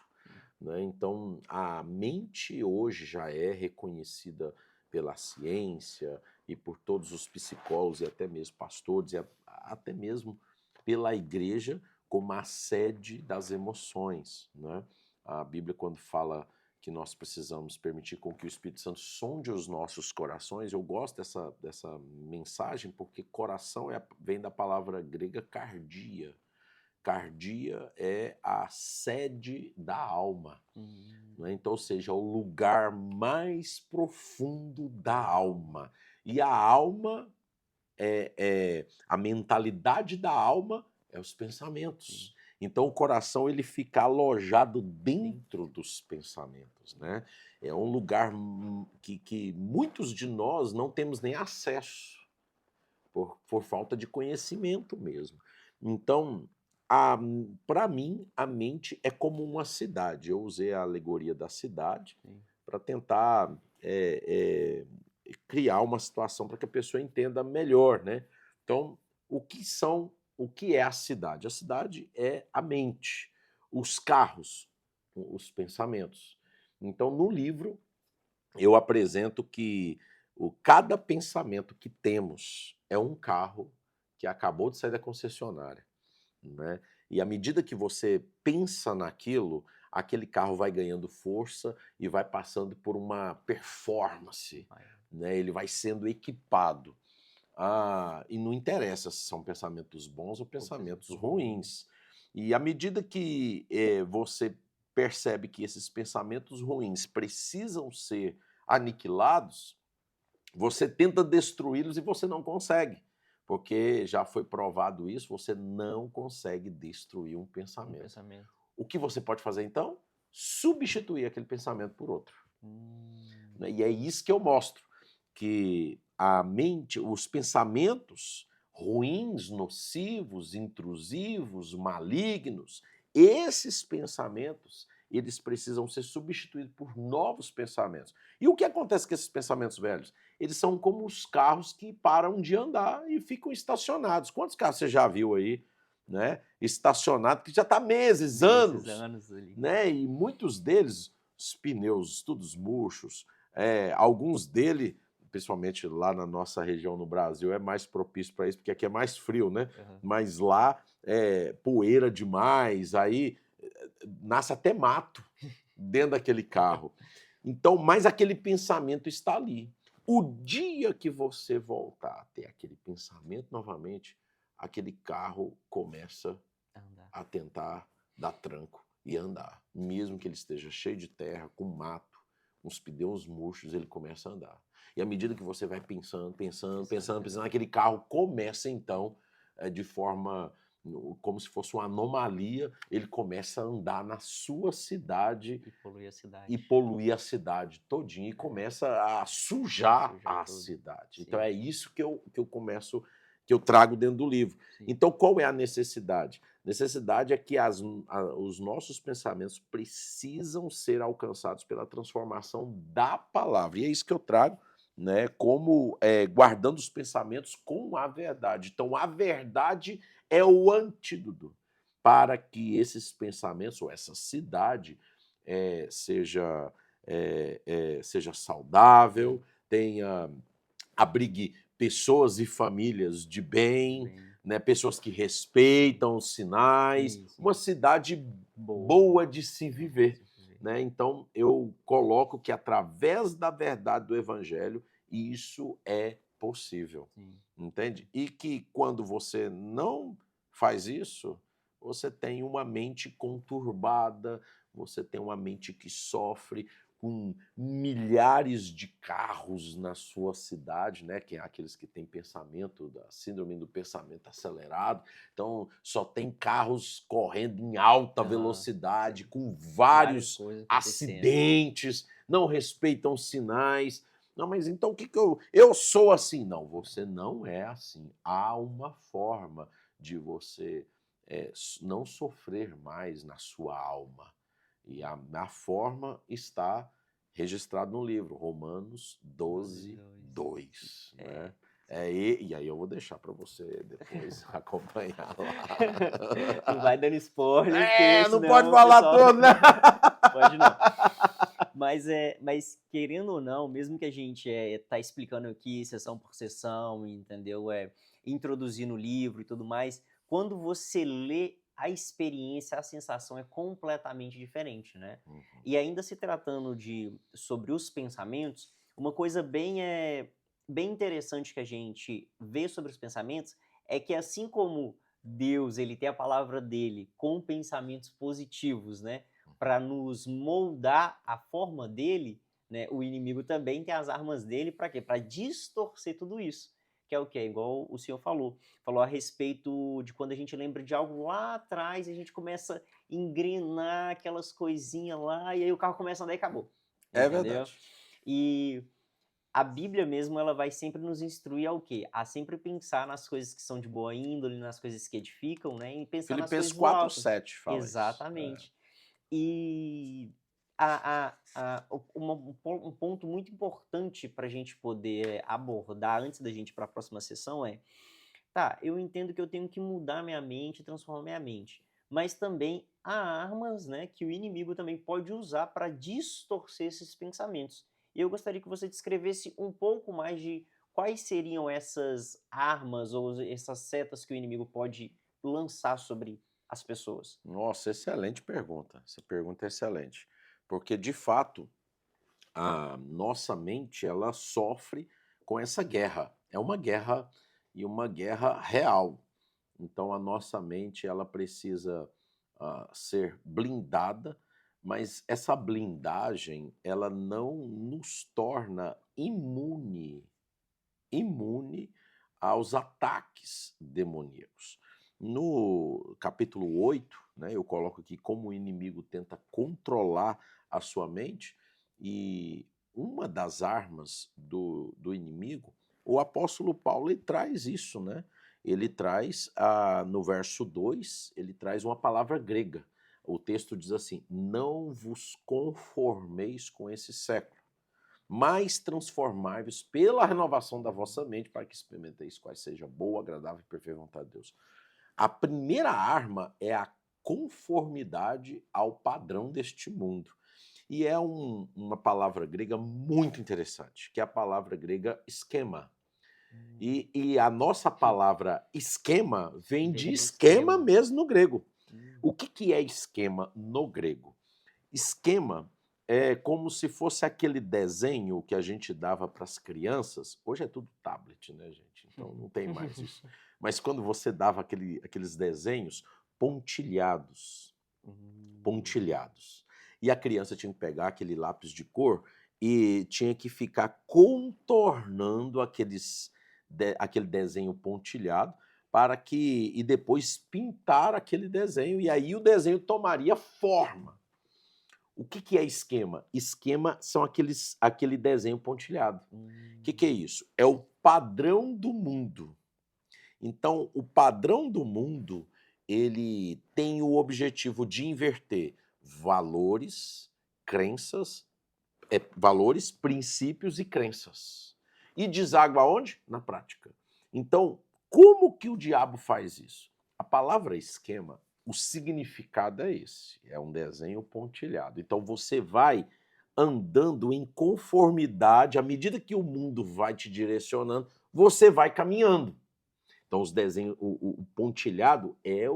Né? Então, a mente hoje já é reconhecida pela ciência e por todos os psicólogos e até mesmo pastores e até mesmo pela igreja como a sede das emoções. Né? A Bíblia, quando fala que nós precisamos permitir com que o Espírito Santo sonde os nossos corações, eu gosto dessa mensagem porque coração vem da palavra grega cardia. Cardia é a sede da alma. Né? Então, ou seja, o lugar mais profundo da alma. E a alma, a mentalidade da alma é os pensamentos. Então, o coração ele fica alojado dentro dos pensamentos. Né? É um lugar que muitos de nós não temos nem acesso, por falta de conhecimento mesmo. Então, para mim, a mente é como uma cidade. Eu usei a alegoria da cidade Sim. para tentar criar uma situação para que a pessoa entenda melhor, né? Então, o que é a cidade? A cidade é a mente, os carros, os pensamentos. Então, no livro, eu apresento que cada pensamento que temos é um carro que acabou de sair da concessionária, né? E à medida que você pensa naquilo, aquele carro vai ganhando força e vai passando por uma performance, né? Ele vai sendo equipado. E não interessa se são pensamentos bons ou pensamentos ruins. E à medida que você percebe que esses pensamentos ruins precisam ser aniquilados, você tenta destruí-los e você não consegue. Porque já foi provado isso, você não consegue destruir um pensamento. O que você pode fazer então? Substituir aquele pensamento por outro. E é isso que eu mostro, que a mente, os pensamentos ruins, nocivos, intrusivos, malignos, esses pensamentos, eles precisam ser substituídos por novos pensamentos. E o que acontece com esses pensamentos velhos? Eles são como os carros que param de andar e ficam estacionados. Quantos carros você já viu aí, né, estacionado, que já está meses, anos ali. né? E muitos deles, os pneus, todos murchos, alguns deles, principalmente lá na nossa região no Brasil, é mais propício para isso, porque aqui é mais frio, né? Mas lá é poeira demais, aí nasce até mato dentro daquele carro. Então, mas aquele pensamento está ali. O dia que você voltar a ter aquele pensamento novamente, aquele carro começa a tentar dar tranco e andar. Mesmo que ele esteja cheio de terra, com mato, com os pneus murchos, ele começa a andar. E à medida que você vai pensando, aquele carro começa então, de forma como se fosse uma anomalia, ele começa a andar na sua cidade e poluir a cidade todinha e começa a sujar a cidade. Então é isso que eu começo, que eu trago dentro do livro. Então qual é a necessidade? Necessidade é que os nossos pensamentos precisam ser alcançados pela transformação da palavra. E é isso que eu trago, né, como guardando os pensamentos com a verdade. Então a verdade é o antídoto para que esses pensamentos, ou essa cidade, seja saudável, abrigue pessoas e famílias de bem, né, pessoas que respeitam os sinais, uma cidade boa de se viver. Né? Então, eu coloco que através da verdade do Evangelho, isso é possível. Entende? E que quando você não faz isso, você tem uma mente conturbada, você tem uma mente que sofre, com milhares de carros na sua cidade, né? Que é aqueles que têm pensamento, da síndrome do pensamento acelerado. Então, só tem carros correndo em alta velocidade, com vários acidentes, não respeitam sinais. Não, mas então o que eu sou assim? Não, você não é assim. Há uma forma de você não sofrer mais na sua alma. E a forma está registrada no livro, Romanos 12, 2. Né? E aí eu vou deixar para você depois acompanhar lá. Não vai dando spoiler. Não pode falar tudo, né? Pode não. Mas querendo ou não, mesmo que a gente tá explicando aqui sessão por sessão, entendeu? Introduzindo o livro e tudo mais, quando você lê a experiência, a sensação é completamente diferente, né? E ainda se tratando sobre os pensamentos, uma coisa bem interessante que a gente vê sobre os pensamentos é que assim como Deus, ele tem a palavra dele com pensamentos positivos, né? Para nos moldar a forma dele, né? O inimigo também tem as armas dele para quê? Para distorcer tudo isso. Que é o quê? Igual o senhor falou a respeito de quando a gente lembra de algo lá atrás, a gente começa a engrenar aquelas coisinhas lá, e aí o carro começa a andar e acabou. É entendeu? verdade. E a Bíblia mesmo, ela vai sempre nos instruir ao quê? A sempre pensar nas coisas que são de boa índole, nas coisas que edificam, né? E pensar nas Filipenses coisas do alto. 4:7 fala isso. Exatamente. E um ponto muito importante para a gente poder abordar antes da gente ir para a próxima sessão é, tá, eu entendo que eu tenho que mudar minha mente, transformar minha mente, mas também há armas, né, que o inimigo também pode usar para distorcer esses pensamentos. E eu gostaria que você descrevesse um pouco mais de quais seriam essas armas ou essas setas que o inimigo pode lançar sobre as pessoas. Nossa, excelente pergunta. Essa pergunta é excelente. Porque, de fato, a nossa mente, ela sofre com essa guerra. É uma guerra e uma guerra real. Então, a nossa mente, ela precisa ser blindada, mas essa blindagem, ela não nos torna imune aos ataques demoníacos. No capítulo 8, né, eu coloco aqui como o inimigo tenta controlar a sua mente, e uma das armas do inimigo, o apóstolo Paulo ele traz isso, né? Ele traz, no verso 2, ele traz uma palavra grega. O texto diz assim: não vos conformeis com esse século, mas transformai-vos pela renovação da vossa mente, para que experimenteis qual seja boa, agradável e perfeita vontade de Deus. A primeira arma é a conformidade ao padrão deste mundo. E é uma palavra grega muito interessante, que é a palavra grega esquema. E a nossa palavra esquema vem de Vem do esquema esquema. mesmo no grego. Hum. O que é esquema no grego? Esquema é como se fosse aquele desenho que a gente dava para as crianças. Hoje é tudo tablet, né, gente? Então não tem mais isso. Mas quando você dava aqueles desenhos pontilhados, pontilhados. E a criança tinha que pegar aquele lápis de cor e tinha que ficar contornando aquele desenho pontilhado e depois pintar aquele desenho, e aí o desenho tomaria forma. O que é esquema? Esquema são aquele desenho pontilhado. O que é isso? É o padrão do mundo. Então, o padrão do mundo, ele tem o objetivo de inverter valores, valores, princípios e crenças. E deságua aonde? Na prática. Então, como que o diabo faz isso? A palavra esquema, o significado é esse, é um desenho pontilhado. Então você vai andando em conformidade, à medida que o mundo vai te direcionando, você vai caminhando. Então os desenhos, o pontilhado é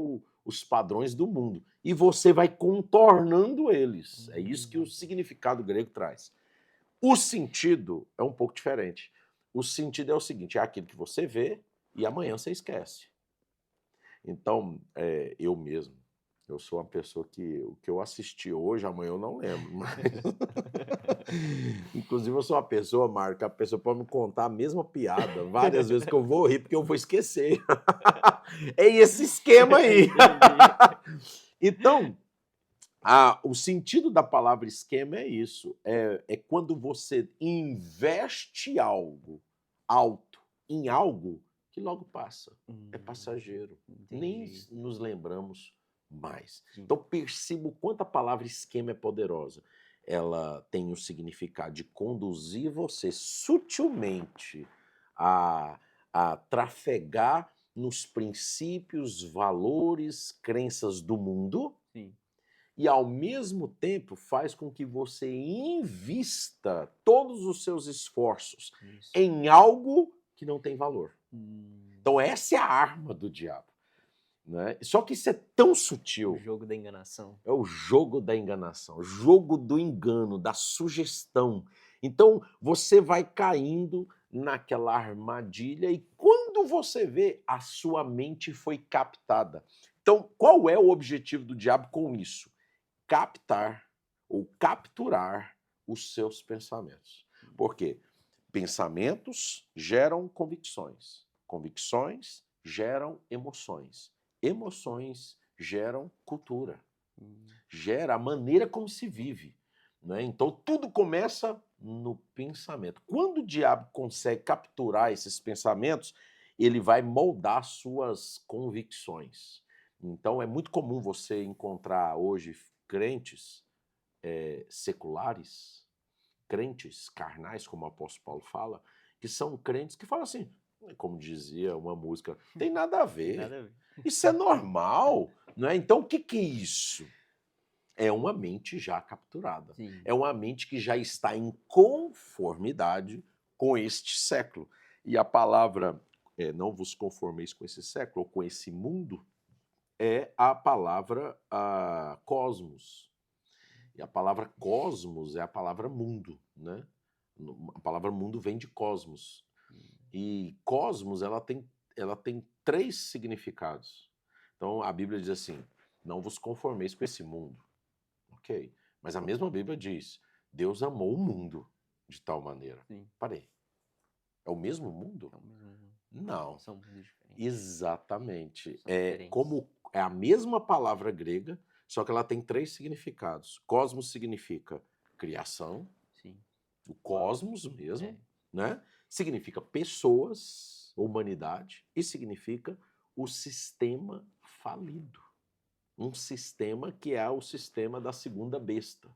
os padrões do mundo, e você vai contornando eles. É isso que o significado grego traz. O sentido é um pouco diferente. O sentido é o seguinte: é aquilo que você vê e amanhã você esquece. Então, eu mesmo, eu sou uma pessoa que o que eu assisti hoje, amanhã eu não lembro. Mas... Inclusive, eu sou uma pessoa, Marco, que a pessoa pode me contar a mesma piada várias vezes que eu vou rir, porque eu vou esquecer. É esse esquema aí. Então, o sentido da palavra esquema é isso. É quando você investe algo alto em algo que logo passa. É passageiro. Nem Entendi. nos lembramos mais. Sim. Então perceba o quanto a palavra esquema é poderosa. Ela tem o significado de conduzir você sutilmente a trafegar nos princípios, valores, crenças do mundo. Sim. E, ao mesmo tempo, faz com que você invista todos os seus esforços Isso. em algo que não tem valor. Então, essa é a arma do diabo. Né? Só que isso é tão O sutil. jogo da enganação. É o jogo da enganação, o jogo do engano, da sugestão. Então, você vai caindo naquela armadilha e quando você vê, a sua mente foi captada. Então, qual é o objetivo do diabo com isso? Captar ou capturar os seus pensamentos. Por quê? Pensamentos geram convicções. Convicções geram emoções. Emoções geram cultura. Gera a maneira como se vive. né? Então, tudo começa no pensamento. Quando o diabo consegue capturar esses pensamentos, ele vai moldar suas convicções. Então, é muito comum você encontrar hoje crentes seculares, crentes carnais, como o apóstolo Paulo fala, que são crentes que falam assim, como dizia uma música, tem nada a Tem ver, nada a ver. isso é normal, não é? Então, o que que é isso? É uma mente já capturada. Sim. É uma mente que já está em conformidade com este século. E a palavra não vos conformeis com esse século, ou com esse mundo, é a palavra cosmos. E a palavra cosmos é a palavra mundo, né? A palavra mundo vem de cosmos. E cosmos, ela tem 3 significados. Então, a Bíblia diz assim, não vos conformeis com esse mundo. Ok. Mas a mesma Bíblia diz, Deus amou o mundo de tal maneira. Sim. Parei. É o mesmo mundo? É o mesmo. Não. São mundos diferentes. Exatamente. São diferentes. É a mesma palavra grega, só que ela tem 3 significados. Cosmos significa criação, Sim. o cosmos mesmo, É. né? Significa pessoas, humanidade, e significa o sistema falido. Um sistema que é o sistema da segunda besta,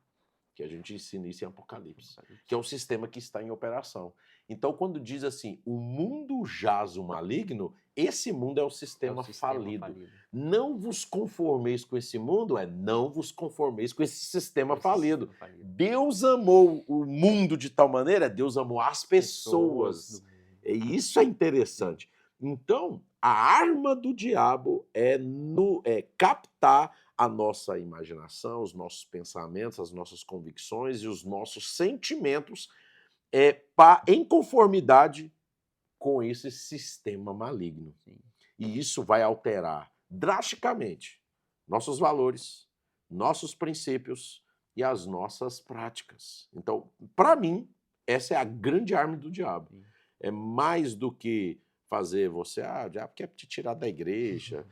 que a gente ensina isso em Apocalipse, que é o sistema que está em operação. Então, quando diz assim, o mundo jaz o maligno, esse mundo é o sistema, falido. Não vos conformeis com esse mundo, não vos conformeis com esse sistema falido. Deus amou o mundo de tal maneira, Deus amou as pessoas. E isso é interessante. Então, a arma do diabo é captar a nossa imaginação, os nossos pensamentos, as nossas convicções e os nossos sentimentos em conformidade com esse sistema maligno. Sim. E isso vai alterar drasticamente nossos valores, nossos princípios e as nossas práticas. Então, para mim, essa é a grande arma do diabo. Sim. É mais do que fazer você, o diabo quer te tirar da igreja,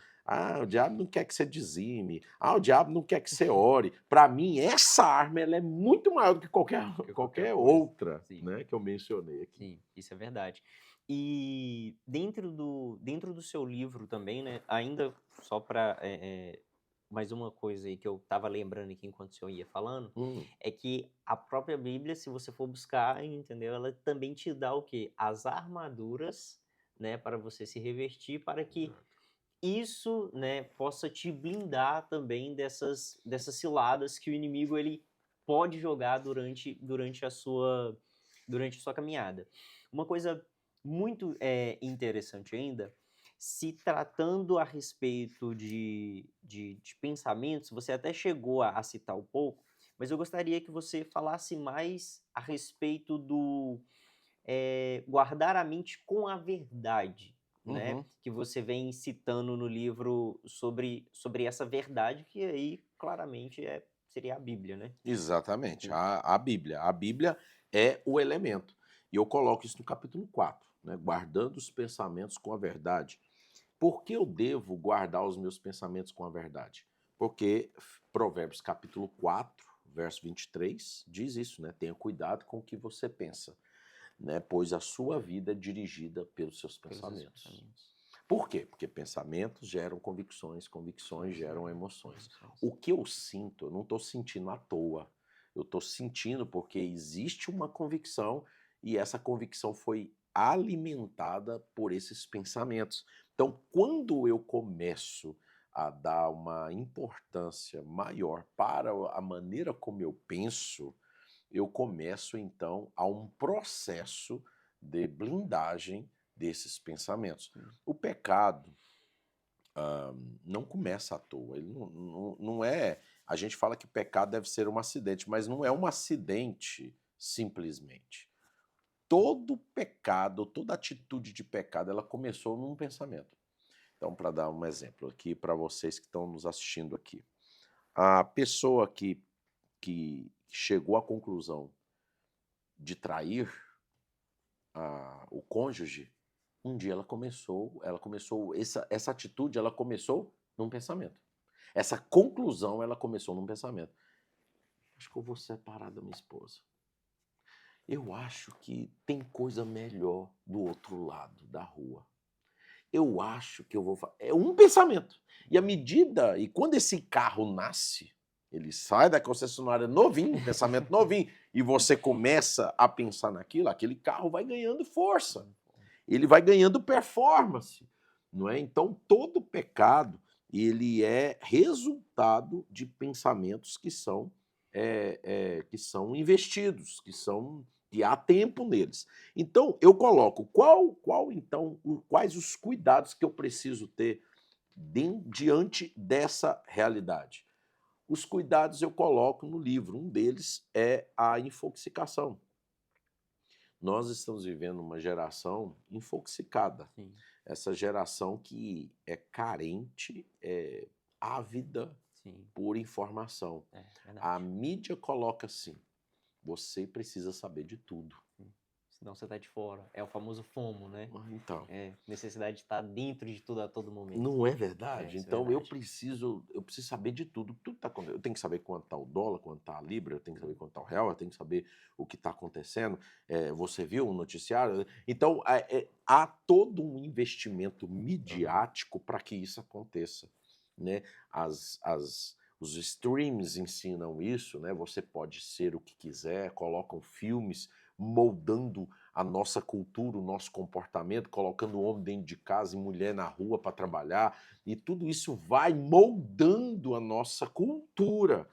o diabo não quer que você dizime, o diabo não quer que você ore. Para mim, essa arma ela é muito maior do que qualquer outra, né, que eu mencionei aqui. Sim, isso é verdade. E dentro do seu livro também, né, ainda só para mais uma coisa aí que eu estava lembrando aqui enquanto o senhor ia falando, é que a própria Bíblia, se você for buscar, entendeu? Ela também te dá o quê? As armaduras, né, para você se revestir, para que isso, né, possa te blindar também dessas ciladas que o inimigo ele pode jogar durante a sua caminhada. Uma coisa muito interessante ainda, se tratando a respeito de pensamentos, você até chegou a citar um pouco, mas eu gostaria que você falasse mais a respeito do guardar a mente com a verdade, né? Que você vem citando no livro sobre essa verdade, que aí claramente seria a Bíblia, né? Exatamente, a Bíblia. A Bíblia é o elemento. E eu coloco isso no capítulo 4, né? Guardando os pensamentos com a verdade. Por que eu devo guardar os meus pensamentos com a verdade? Porque Provérbios capítulo 4, verso 23, diz isso, né? Tenha cuidado com o que você pensa, né? Pois a sua vida é dirigida pelos seus pensamentos. Por quê? Porque pensamentos geram convicções, convicções geram emoções. O que eu sinto, eu não estou sentindo à toa. Eu estou sentindo porque existe uma convicção e essa convicção foi alimentada por esses pensamentos. Então, quando eu começo a dar uma importância maior para a maneira como eu penso, eu começo então a um processo de blindagem desses pensamentos. O pecado não começa à toa. Ele não é. A gente fala que pecado deve ser um acidente, mas não é um acidente simplesmente. Todo pecado, toda atitude de pecado, ela começou num pensamento. Então, para dar um exemplo aqui para vocês que estão nos assistindo aqui, a pessoa que chegou à conclusão de trair o cônjuge, um dia ela começou essa atitude, ela começou num pensamento. Essa conclusão, ela começou num pensamento. acho que eu vou separar da minha esposa. Eu acho que tem coisa melhor do outro lado da rua. Eu acho que eu vou fazer. É um pensamento. E à medida, e quando esse carro nasce, ele sai da concessionária novinho, pensamento novinho, e você começa a pensar naquilo, aquele carro vai ganhando força, ele vai ganhando performance, não é? Então, todo pecado, ele é resultado de pensamentos que são investidos, que há tempo neles. Então, eu coloco quais os cuidados que eu preciso ter diante dessa realidade. Os cuidados eu coloco no livro. Um deles é a infoxicação. Nós estamos vivendo uma geração infoxicada. Sim, Essa geração que é carente, é ávida sim, por informação. A verdade. mídia coloca assim: você precisa saber de tudo. Senão você tá de fora. É o famoso FOMO, né? Então, Necessidade de estar dentro de tudo a todo momento. não é verdade? Isso é Então verdade. eu preciso saber de tudo. Tudo tá acontecendo. Eu tenho que saber quanto está o dólar, quanto está a libra, eu tenho que saber quanto está o real, eu tenho que saber o que está acontecendo. Você viu o noticiário? Então, há todo um investimento midiático para que isso aconteça, né? Os streams ensinam isso, né? Você pode ser o que quiser, colocam filmes moldando a nossa cultura, o nosso comportamento, colocando o homem dentro de casa e mulher na rua para trabalhar, e tudo isso vai moldando a nossa cultura.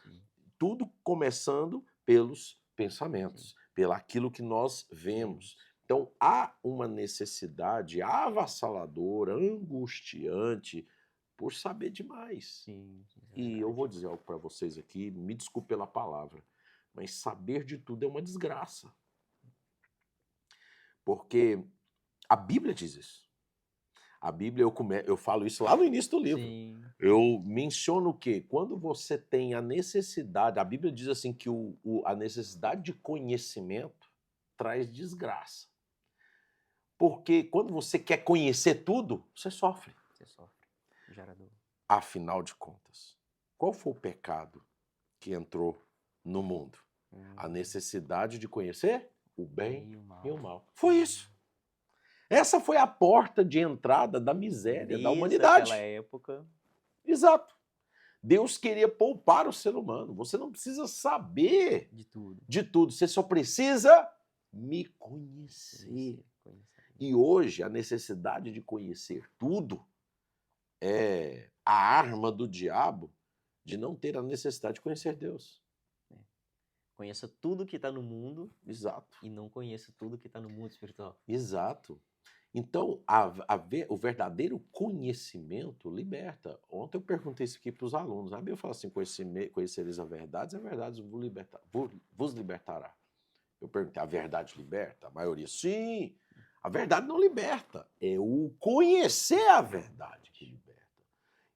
Tudo começando pelos pensamentos, pelaquilo que nós vemos. Então, há uma necessidade avassaladora, angustiante, por saber demais. Sim, E eu vou dizer algo para vocês aqui, me desculpe pela palavra, mas saber de tudo é uma desgraça. Porque a Bíblia diz isso. A Bíblia, eu falo isso lá no início do livro. Sim. Eu menciono o quê? Quando você tem a necessidade, a Bíblia diz assim que a necessidade de conhecimento traz desgraça. Porque quando você quer conhecer tudo, você sofre. Você sofre. Gerador. Afinal de contas, qual foi o pecado que entrou no mundo? A necessidade de conhecer o bem e o mal. Foi isso. Essa foi a porta de entrada da miséria da humanidade. Naquela época. Exato. Deus queria poupar o ser humano. Você não precisa saber De tudo. de tudo. Você só precisa me conhecer. E hoje a necessidade de conhecer tudo é a arma do diabo de não ter a necessidade de conhecer Deus. Conheça tudo que está no mundo. Exato. E não conheça tudo que está no mundo espiritual. Exato. Então, o verdadeiro conhecimento liberta. Ontem eu perguntei isso aqui para os alunos. A Bíblia fala assim: conhecereis a verdade vos libertará. Eu perguntei: a verdade liberta? A maioria, sim. A verdade não liberta. É o conhecer a verdade que liberta.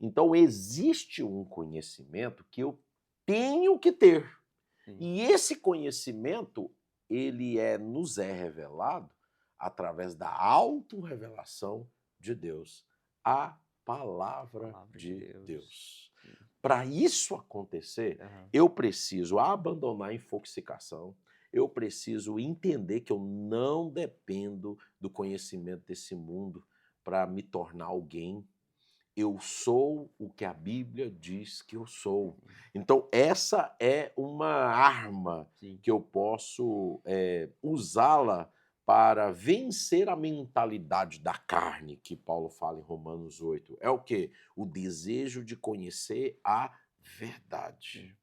Então, existe um conhecimento que eu tenho que ter. Sim. E esse conhecimento, nos é revelado através da autorrevelação de Deus, a palavra de Deus. Para isso acontecer, eu preciso abandonar a infoxicação, eu preciso entender que eu não dependo do conhecimento desse mundo para me tornar alguém. Eu sou o que a Bíblia diz que eu sou. Então, essa é uma arma que eu posso usá-la para vencer a mentalidade da carne, que Paulo fala em Romanos 8. É o quê? O desejo de conhecer a verdade.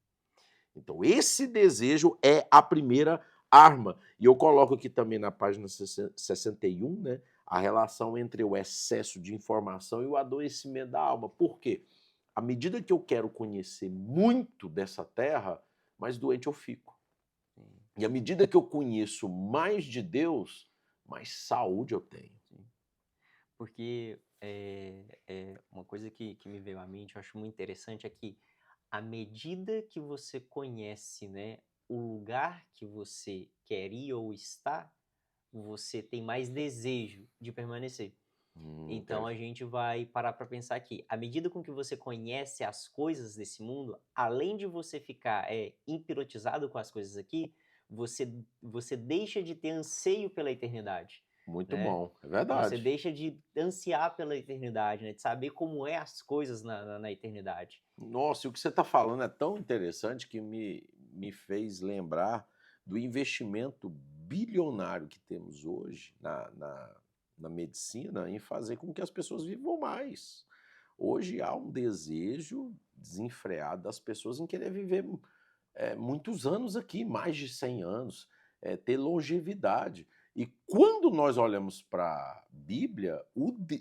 Então, esse desejo é a primeira arma. E eu coloco aqui também na página 61, né, a relação entre o excesso de informação e o adoecimento da alma. Por quê? À medida que eu quero conhecer muito dessa terra, mais doente eu fico. E à medida que eu conheço mais de Deus, mais saúde eu tenho. Porque uma coisa que me veio à mente, eu acho muito interessante, é que à medida que você conhece, né, o lugar que você quer ir ou está, você tem mais desejo de permanecer. Então a gente vai parar para pensar que, à medida com que você conhece as coisas desse mundo, além de você ficar hipnotizado com as coisas aqui, você deixa de ter anseio pela eternidade, Muito né? bom, é Você verdade. deixa de ansiar pela eternidade, né? De saber como é as coisas na eternidade. Nossa, e o que você está falando é tão interessante que me fez lembrar do investimento bilionário que temos hoje na medicina em fazer com que as pessoas vivam mais. Hoje há um desejo desenfreado das pessoas em querer viver muitos anos aqui, mais de 100 anos, ter longevidade. E quando nós olhamos para a Bíblia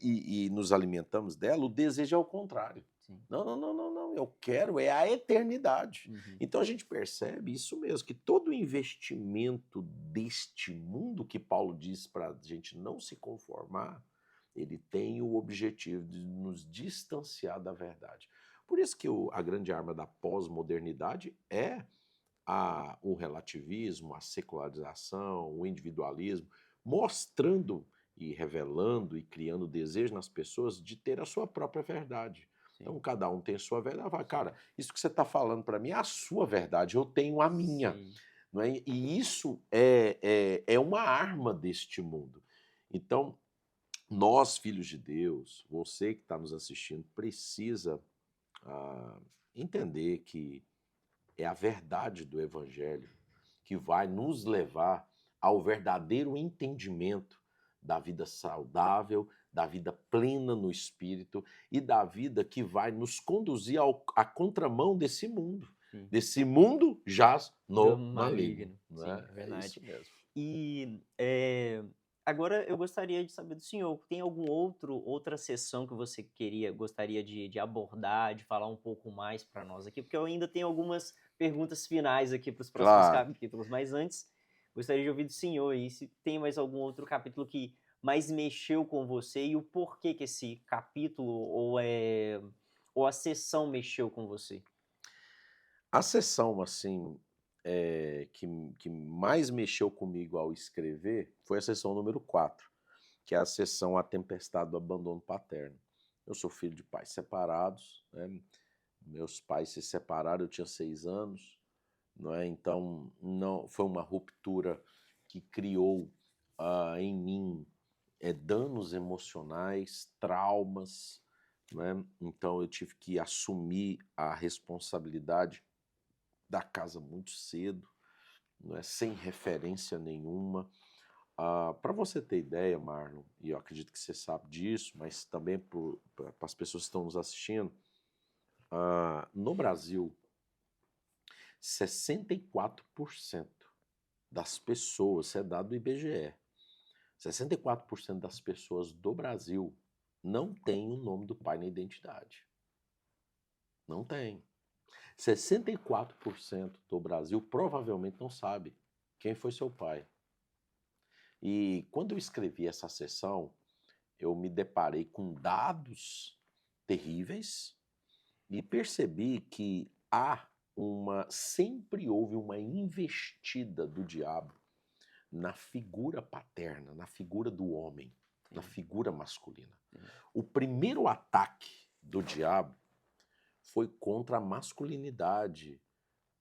e nos alimentamos dela, o desejo é o contrário. Sim. Não, não, não, não, não. Eu quero é a eternidade. Uhum. Então a gente percebe isso mesmo, que todo investimento deste mundo que Paulo diz para a gente não se conformar, ele tem o objetivo de nos distanciar da verdade. Por isso que a grande arma da pós-modernidade é o relativismo, a secularização, o individualismo, mostrando e revelando e criando desejo nas pessoas de ter a sua própria verdade. Sim. Então, cada um tem a sua verdade. Fala, cara, isso que você está falando para mim é a sua verdade, eu tenho a minha. Sim. Não é? E isso é uma arma deste mundo. Então, nós, filhos de Deus, você que está nos assistindo, precisa entender que é a verdade do Evangelho que vai nos levar ao verdadeiro entendimento da vida saudável, da vida plena no Espírito e da vida que vai nos conduzir à contramão desse mundo. Sim. Desse mundo jaz no Do maligno. Sim, Né? é verdade. Isso mesmo. E agora eu gostaria de saber do senhor, tem outra sessão que você gostaria de abordar, de falar um pouco mais para nós aqui? Porque eu ainda tenho algumas perguntas finais aqui para os próximos Claro. capítulos, mas antes gostaria de ouvir do senhor aí se tem mais algum outro capítulo que mais mexeu com você e o porquê que esse capítulo ou a sessão mexeu com você. A sessão, assim, que mais mexeu comigo ao escrever foi a sessão número 4, que é a sessão A Tempestade do Abandono Paterno. Eu sou filho de pais separados, né? Meus pais se separaram, eu tinha 6 anos, não é? Então não foi uma ruptura que criou em mim danos emocionais, traumas, né? Então eu tive que assumir a responsabilidade da casa muito cedo, não é? Sem referência nenhuma. Para você ter ideia, Marlon, e eu acredito que você sabe disso, mas também para as pessoas que estão nos assistindo, no Brasil, 64% das pessoas, isso é dado do IBGE, 64% das pessoas do Brasil não tem o nome do pai na identidade. Não tem. 64% do Brasil provavelmente não sabe quem foi seu pai. E quando eu escrevi essa sessão, eu me deparei com dados terríveis e percebi que sempre houve uma investida do diabo na figura paterna, na figura do homem, na figura masculina. O primeiro ataque do diabo foi contra a masculinidade,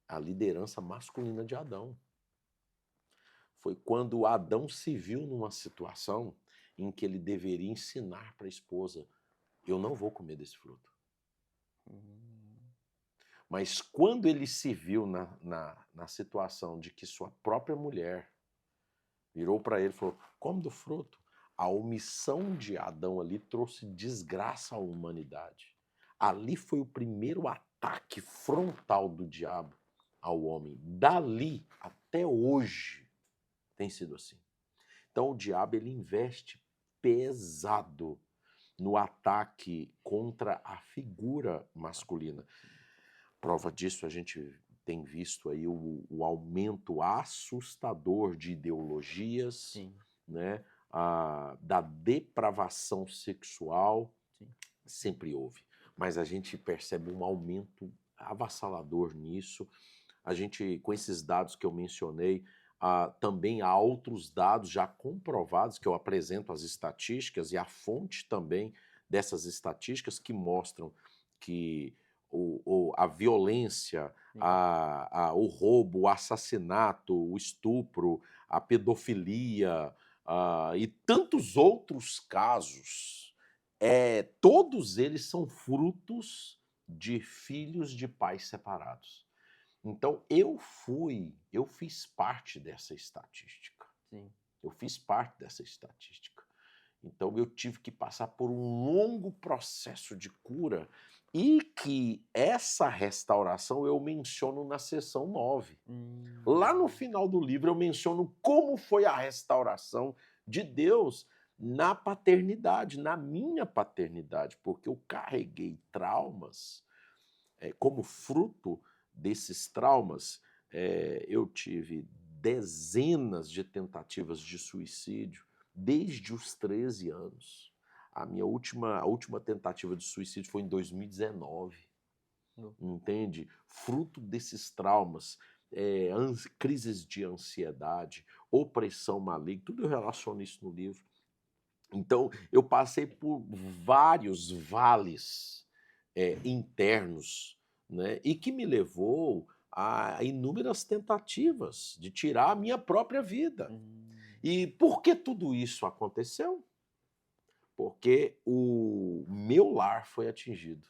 a liderança masculina de Adão. Foi quando Adão se viu numa situação em que ele deveria ensinar para a esposa: eu não vou comer desse fruto. Mas quando ele se viu na situação de que sua própria mulher virou para ele e falou: come do fruto, a omissão de Adão ali trouxe desgraça à humanidade. Ali foi o primeiro ataque frontal do diabo ao homem. Dali até hoje tem sido assim. Então o diabo ele investe pesado no ataque contra a figura masculina. Prova disso a gente tem visto aí o aumento assustador de ideologias, né, da depravação sexual. Sempre houve, mas a gente percebe um aumento avassalador nisso. A gente, com esses dados que eu mencionei, também há outros dados já comprovados, que eu apresento as estatísticas e a fonte também dessas estatísticas que mostram que a violência, o roubo, o assassinato, o estupro, a pedofilia e tantos outros casos, todos eles são frutos de filhos de pais separados. Então, eu fiz parte dessa estatística. Sim. Eu fiz parte dessa estatística. Então, eu tive que passar por um longo processo de cura e que essa restauração eu menciono na seção 9. Lá no final do livro eu menciono como foi a restauração de Deus na paternidade, na minha paternidade, porque eu carreguei traumas como fruto desses traumas. Eu tive dezenas de tentativas de suicídio desde os 13 anos. A última tentativa de suicídio foi em 2019. Entende? Fruto desses traumas, crises de ansiedade, opressão maligna, tudo eu relaciono isso no livro. Então, eu passei por vários vales internos, né, e que me levou a inúmeras tentativas de tirar a minha própria vida. E por que tudo isso aconteceu? Porque o meu lar foi atingido.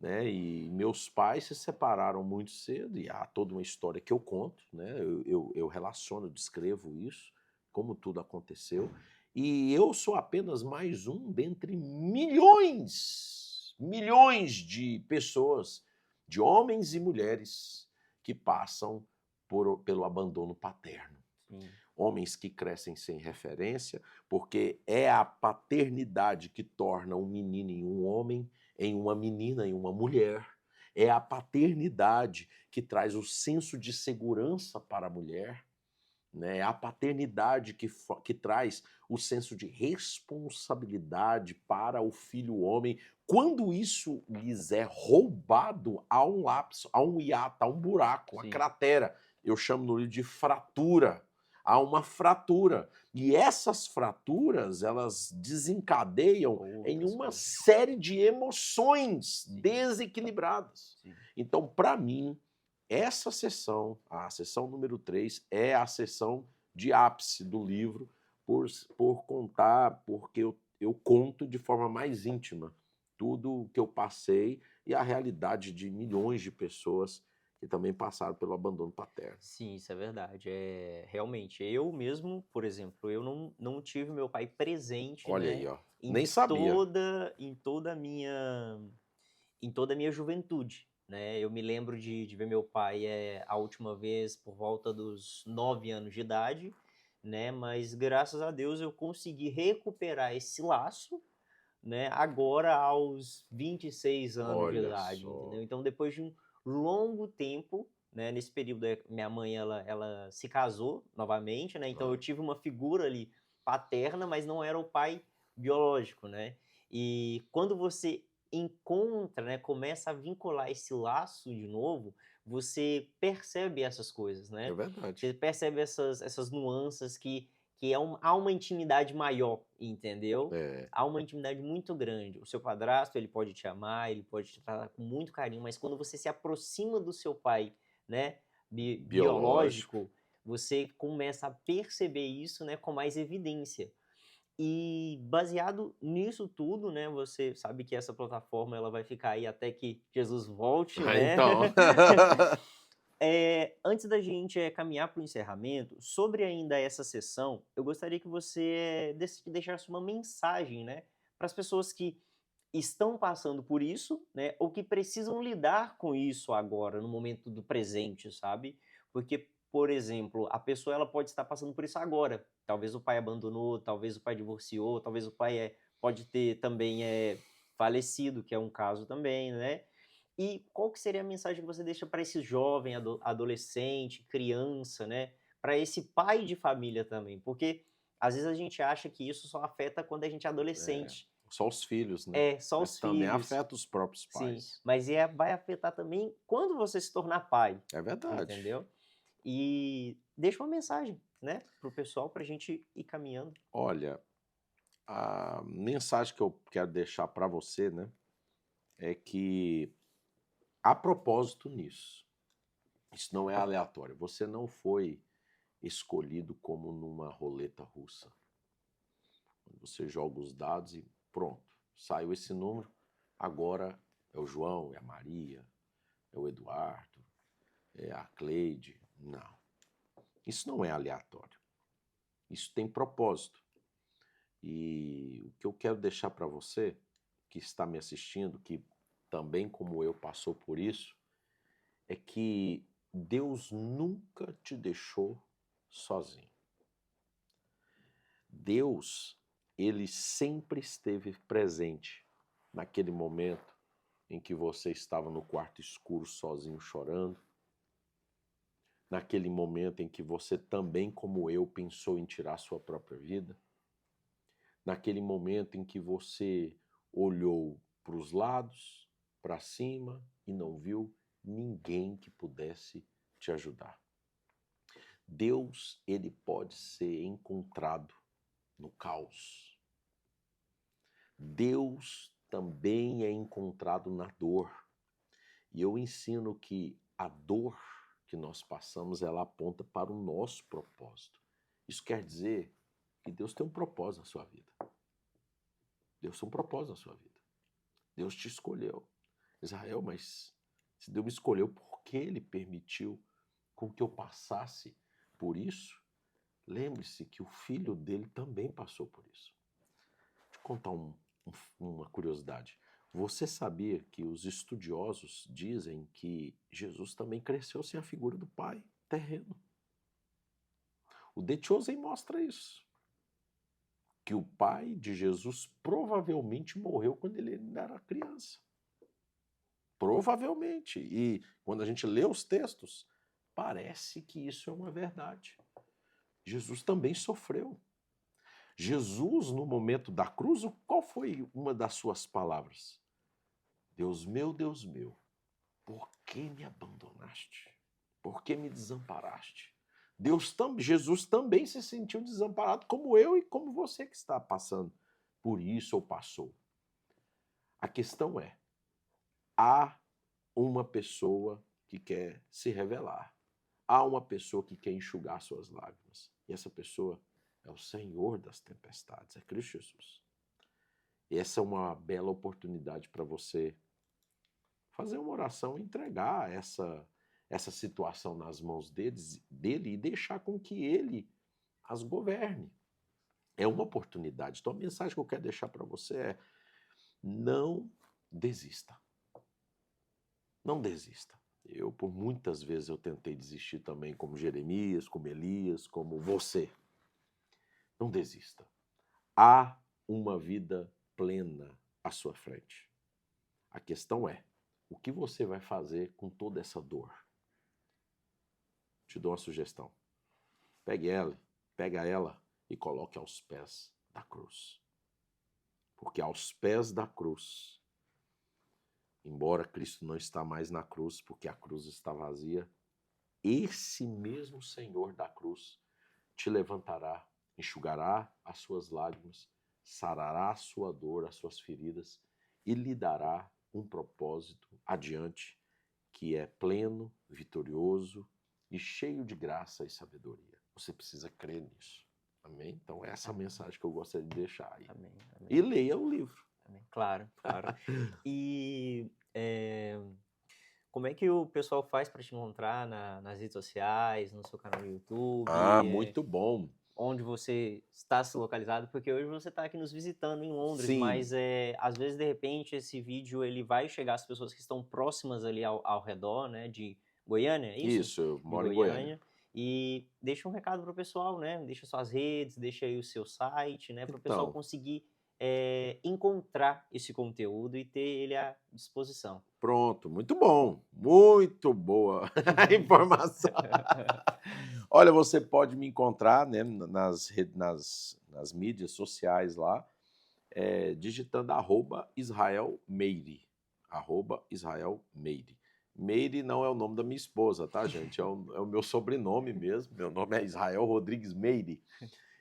Né? E meus pais se separaram muito cedo, e há toda uma história que eu conto, né? Eu relaciono, eu descrevo isso, como tudo aconteceu. E eu sou apenas mais um dentre milhões de pessoas, de homens e mulheres, que passam pelo abandono paterno. Sim. Homens que crescem sem referência, porque é a paternidade que torna um menino em um homem, em uma menina, em uma mulher. É a paternidade que traz o senso de segurança para a mulher. Né? É a paternidade que traz o senso de responsabilidade para o filho homem. Quando isso lhes é roubado, há um lapso, há um hiato, há um buraco, uma cratera. Eu chamo no livro de fratura. Há uma fratura. E essas fraturas, elas desencadeiam em uma série de emoções desequilibradas. Então, para mim, essa sessão, a sessão número 3, é a sessão de ápice do livro, por contar, porque eu conto de forma mais íntima tudo o que eu passei e a realidade de milhões de pessoas que também passaram pelo abandono paterno. Sim, isso é verdade. Realmente, eu mesmo, por exemplo, eu não tive meu pai presente, Olha né, aí, ó. Nem sabia. em toda a minha juventude, né? Eu me lembro de ver meu pai a última vez por volta dos 9 anos de idade, né? Mas graças a Deus eu consegui recuperar esse laço, né? Agora aos 26 anos de Olha idade, só. entendeu? Então depois de um longo tempo, né? Nesse período minha mãe ela se casou novamente, né? Então eu tive uma figura ali paterna, mas não era o pai biológico, né? E quando você encontra, né, começa a vincular esse laço de novo, você percebe essas coisas, É né? verdade. Você percebe essas nuances que há uma intimidade maior, entendeu? Há uma intimidade muito grande. O seu padrasto, ele pode te amar, ele pode te tratar com muito carinho, mas quando você se aproxima do seu pai, né, biológico, você começa a perceber isso, né, com mais evidência. E baseado nisso tudo, né, você sabe que essa plataforma ela vai ficar aí até que Jesus volte, né? Então. Antes da gente caminhar para o encerramento, sobre ainda essa sessão, eu gostaria que você deixasse uma mensagem, né, para as pessoas que estão passando por isso, né, ou que precisam lidar com isso agora, no momento do presente, sabe? Porque, por exemplo, a pessoa ela pode estar passando por isso agora. Talvez o pai abandonou, talvez o pai divorciou, talvez o pai pode ter também falecido, que é um caso também, né? E qual que seria a mensagem que você deixa para esse jovem, adolescente, criança, né? Para esse pai de família também? Porque às vezes a gente acha que isso só afeta quando a gente é adolescente. Só os filhos, né? Só Mas os também filhos. afeta os próprios Sim, pais. mas vai afetar também quando você se tornar pai. É verdade. Entendeu? E deixa uma mensagem, né, pro pessoal, pra gente ir caminhando. Olha, a mensagem que eu quero deixar para você, né, é que há propósito nisso. Isso não é aleatório. Você não foi escolhido como numa roleta russa. Você joga os dados e pronto, saiu esse número, agora é o João, é a Maria, é o Eduardo, é a Cleide. Não, isso não é aleatório. Isso tem propósito. E o que eu quero deixar para você, que está me assistindo, que também como eu passou por isso, é que Deus nunca te deixou sozinho. Deus, ele sempre esteve presente naquele momento em que você estava no quarto escuro sozinho chorando, naquele momento em que você também, como eu, pensou em tirar sua própria vida, naquele momento em que você olhou para os lados, para cima e não viu ninguém que pudesse te ajudar. Deus, ele pode ser encontrado no caos. Deus também é encontrado na dor. E eu ensino que a dor que nós passamos, ela aponta para o nosso propósito. Isso quer dizer que Deus tem um propósito na sua vida. Deus tem um propósito na sua vida. Deus te escolheu. Israel, mas se Deus me escolheu, por que Ele permitiu com que eu passasse por isso? Lembre-se que o filho dele também passou por isso. Deixa eu contar uma curiosidade. Você sabia que os estudiosos dizem que Jesus também cresceu sem a figura do pai terreno? O De Chosen mostra isso. Que o pai de Jesus provavelmente morreu quando ele ainda era criança. Provavelmente. E quando a gente lê os textos, parece que isso é uma verdade. Jesus também sofreu. Jesus, no momento da cruz, qual foi uma das suas palavras? Deus meu, por que me abandonaste? Por que me desamparaste? Jesus também se sentiu desamparado, como eu e como você que está passando por isso ou passou. A questão é, há uma pessoa que quer se revelar. Há uma pessoa que quer enxugar suas lágrimas. E essa pessoa é o Senhor das tempestades, é Cristo Jesus. E essa é uma bela oportunidade para você fazer uma oração, entregar essa situação nas mãos dele e deixar com que ele as governe. É uma oportunidade. Então a mensagem que eu quero deixar para você é: não desista. Não desista. Por muitas vezes eu tentei desistir também, como Jeremias, como Elias, como você. Não desista. Há uma vida plena à sua frente. A questão é, o que você vai fazer com toda essa dor? Te dou uma sugestão. Pega ela e coloque aos pés da cruz. Porque aos pés da cruz, embora Cristo não está mais na cruz, porque a cruz está vazia, esse mesmo Senhor da cruz te levantará, enxugará as suas lágrimas, sarará a sua dor, as suas feridas e lhe dará um propósito adiante que é pleno, vitorioso e cheio de graça e sabedoria. Você precisa crer nisso. Amém? Então essa é a mensagem que eu gostaria de deixar aí. Amém. E leia o livro. Amém. Claro. E como é que o pessoal faz para te encontrar nas redes sociais, no seu canal no YouTube? Muito bom. Onde você está se localizado? Porque hoje você está aqui nos visitando em Londres, Sim. mas às vezes, de repente, esse vídeo ele vai chegar às pessoas que estão próximas ali ao redor, né, de Goiânia, é isso? Isso, eu moro em Goiânia. E deixa um recado para o pessoal, né? Deixa suas redes, deixa aí o seu site, né? Para o pessoal conseguir encontrar esse conteúdo e ter ele à disposição. Pronto, muito bom, muito boa a informação. Olha, você pode me encontrar, né, nas mídias sociais lá, digitando @IsraelMeire, @IsraelMeire. Meire não é o nome da minha esposa, tá, gente? É o meu sobrenome mesmo. Meu nome é Israel Rodrigues Meire.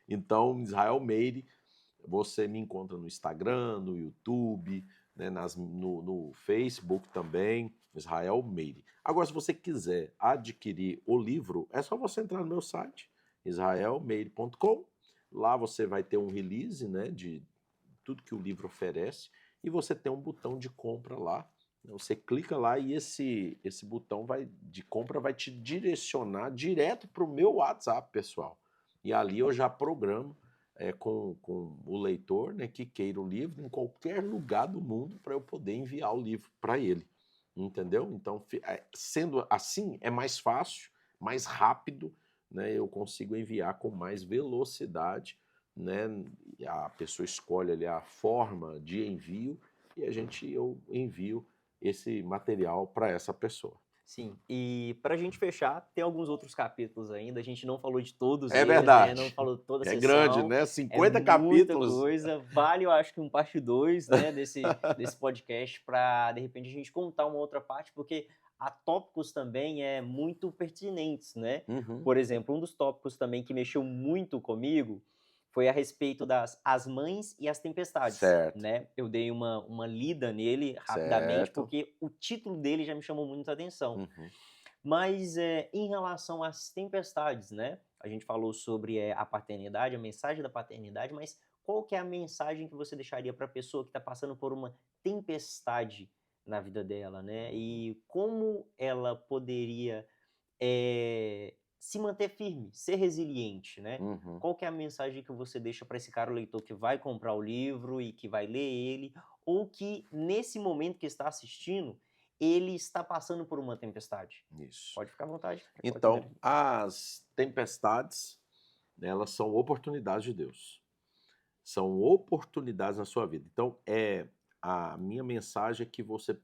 Então, Israel Meire, você me encontra no Instagram, no YouTube, né, no Facebook também, Israel Meire. Agora, se você quiser adquirir o livro, é só você entrar no meu site, israelmeire.com. Lá você vai ter um release, né, de tudo que o livro oferece e você tem um botão de compra lá. Você clica lá e esse botão de compra vai te direcionar direto para o meu WhatsApp, pessoal. E ali eu já programo com o leitor, né, que queira o livro em qualquer lugar do mundo para eu poder enviar o livro para ele. Entendeu? Então, sendo assim, é mais fácil, mais rápido, né, eu consigo enviar com mais velocidade, né, a pessoa escolhe ali a forma de envio e eu envio esse material para essa pessoa. Sim, e para a gente fechar, tem alguns outros capítulos ainda, a gente não falou de todos É eles, né? verdade. Não falou toda a É sessão. grande, né? 50 muita capítulos. coisa, vale eu acho que um parte 2, né, desse podcast para de repente a gente contar uma outra parte, porque há tópicos também muito pertinentes, né? Uhum. Por exemplo, um dos tópicos também que mexeu muito comigo foi a respeito das as mães e as tempestades, Certo. né? Eu dei uma lida nele rapidamente, Certo. porque o título dele já me chamou muito a atenção. Uhum. Mas em relação às tempestades, né? A gente falou sobre a paternidade, a mensagem da paternidade, mas qual que é a mensagem que você deixaria para a pessoa que está passando por uma tempestade na vida dela, né? E como ela poderia se manter firme, ser resiliente, né? Uhum. Qual que é a mensagem que você deixa para esse cara, o leitor, que vai comprar o livro e que vai ler ele, ou que nesse momento que está assistindo, ele está passando por uma tempestade? Isso. Pode ficar à vontade. Então, as tempestades, elas são oportunidades de Deus. São oportunidades na sua vida. Então, a minha mensagem é que você,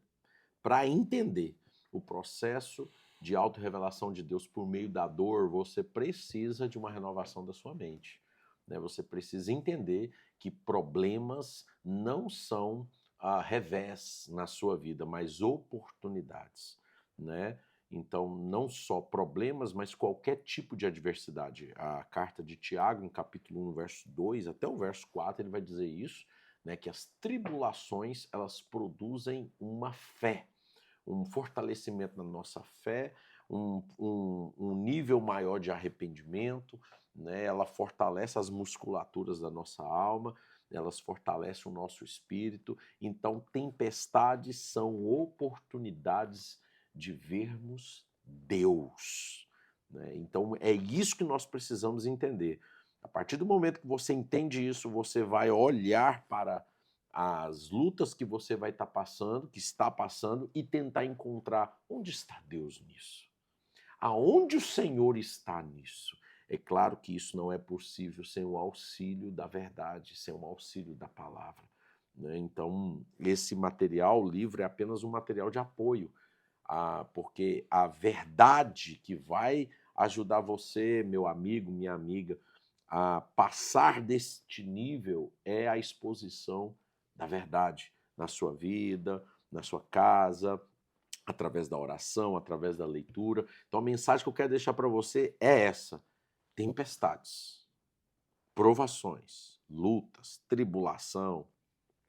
para entender o processo de autorrevelação de Deus por meio da dor, você precisa de uma renovação da sua mente, né? Você precisa entender que problemas não são revés na sua vida, mas oportunidades, né? Então, não só problemas, mas qualquer tipo de adversidade. A carta de Tiago, no capítulo 1, verso 2, até o verso 4, ele vai dizer isso, né, que as tribulações, elas produzem uma fé, um fortalecimento na nossa fé, um nível maior de arrependimento, né? Ela fortalece as musculaturas da nossa alma, elas fortalecem o nosso espírito. Então, tempestades são oportunidades de vermos Deus, né? Então, é isso que nós precisamos entender. A partir do momento que você entende isso, você vai olhar para as lutas que você vai estar passando, que está passando, e tentar encontrar onde está Deus nisso. Aonde o Senhor está nisso? É claro que isso não é possível sem o auxílio da verdade, sem o auxílio da palavra, né? Então, esse material, o livro, é apenas um material de apoio, porque a verdade que vai ajudar você, meu amigo, minha amiga, a passar deste nível é a exposição da verdade na sua vida, na sua casa, através da oração, através da leitura. Então a mensagem que eu quero deixar para você é essa: tempestades, provações, lutas, tribulação,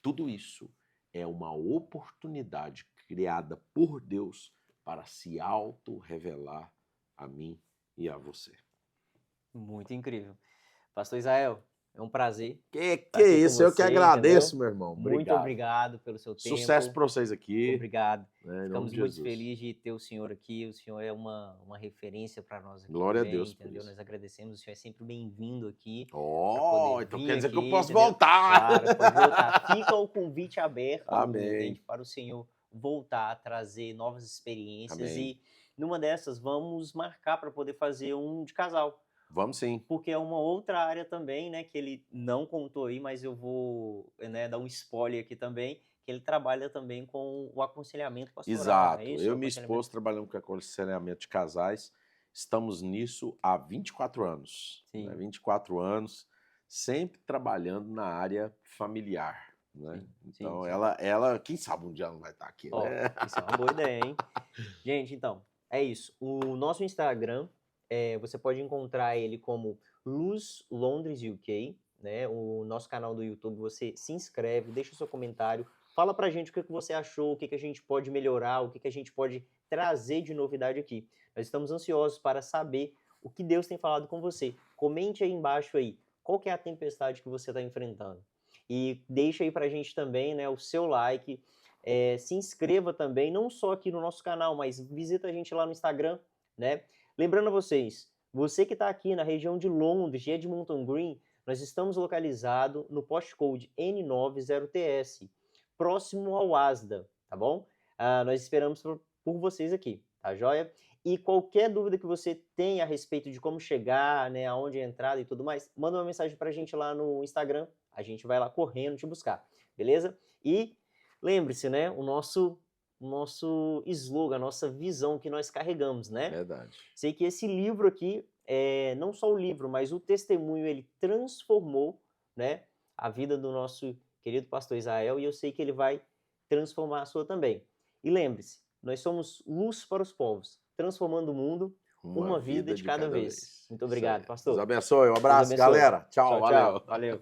tudo isso é uma oportunidade criada por Deus para se auto-revelar a mim e a você. Muito incrível. Pastor Israel, é um prazer. Que estar aqui com isso, eu que você, agradeço, entendeu? meu irmão. Muito obrigado pelo seu Sucesso tempo. para vocês aqui, Obrigado. né, em nome Ficamos de muito Jesus. felizes de ter o senhor aqui. O senhor é uma referência para nós aqui Glória a também, Deus por entendeu? isso. Nós agradecemos. O senhor é sempre bem-vindo aqui. Pra Oh, poder então vir quer dizer que eu aqui, posso entendeu? voltar. Claro, pode voltar. Fica o convite aberto, Amém. entende? Para o senhor voltar a trazer novas experiências. Amém. E numa dessas, vamos marcar para poder fazer um de casal. Vamos sim. Porque é uma outra área também, né, que ele não contou aí, mas eu vou, né, dar um spoiler aqui também, que ele trabalha também com o aconselhamento pastoral, Exato. não é isso? Eu O e minha aconselhamento. esposa trabalhamos com aconselhamento de casais. Estamos nisso há 24 anos. Sim. Né? 24 anos, sempre trabalhando na área familiar, né? Sim, Então, sim. ela, quem sabe um dia ela não vai estar aqui, Ó, né? isso é uma boa ideia, hein? Gente, então, é isso. O nosso Instagram, você pode encontrar ele como Luz Londres UK, né? O nosso canal do YouTube, você se inscreve, deixa o seu comentário, fala pra gente o que você achou, o que a gente pode melhorar, o que a gente pode trazer de novidade aqui. Nós estamos ansiosos para saber o que Deus tem falado com você. Comente aí embaixo aí, qual que é a tempestade que você está enfrentando. E deixa aí pra gente também, né, o seu like, se inscreva também, não só aqui no nosso canal, mas visita a gente lá no Instagram, né? Lembrando a vocês, você que está aqui na região de Londres, de Edmonton Green, nós estamos localizados no postcode N90TS, próximo ao Asda, tá bom? Nós esperamos por vocês aqui, tá joia? E qualquer dúvida que você tenha a respeito de como chegar, né, aonde é a entrada e tudo mais, manda uma mensagem pra gente lá no Instagram, a gente vai lá correndo te buscar, beleza? E lembre-se, né, o nosso slogan, a nossa visão que nós carregamos, né? Verdade. Sei que esse livro aqui, não só o livro, mas o testemunho, ele transformou, né, a vida do nosso querido pastor Israel, e eu sei que ele vai transformar a sua também. E lembre-se, nós somos luz para os povos, transformando o mundo uma vida de cada vez. Muito Isso obrigado, aí. Deus pastor. abençoe. Um Deus abraço, abençoe. galera. Tchau, Tchau, valeu. tchau. Valeu.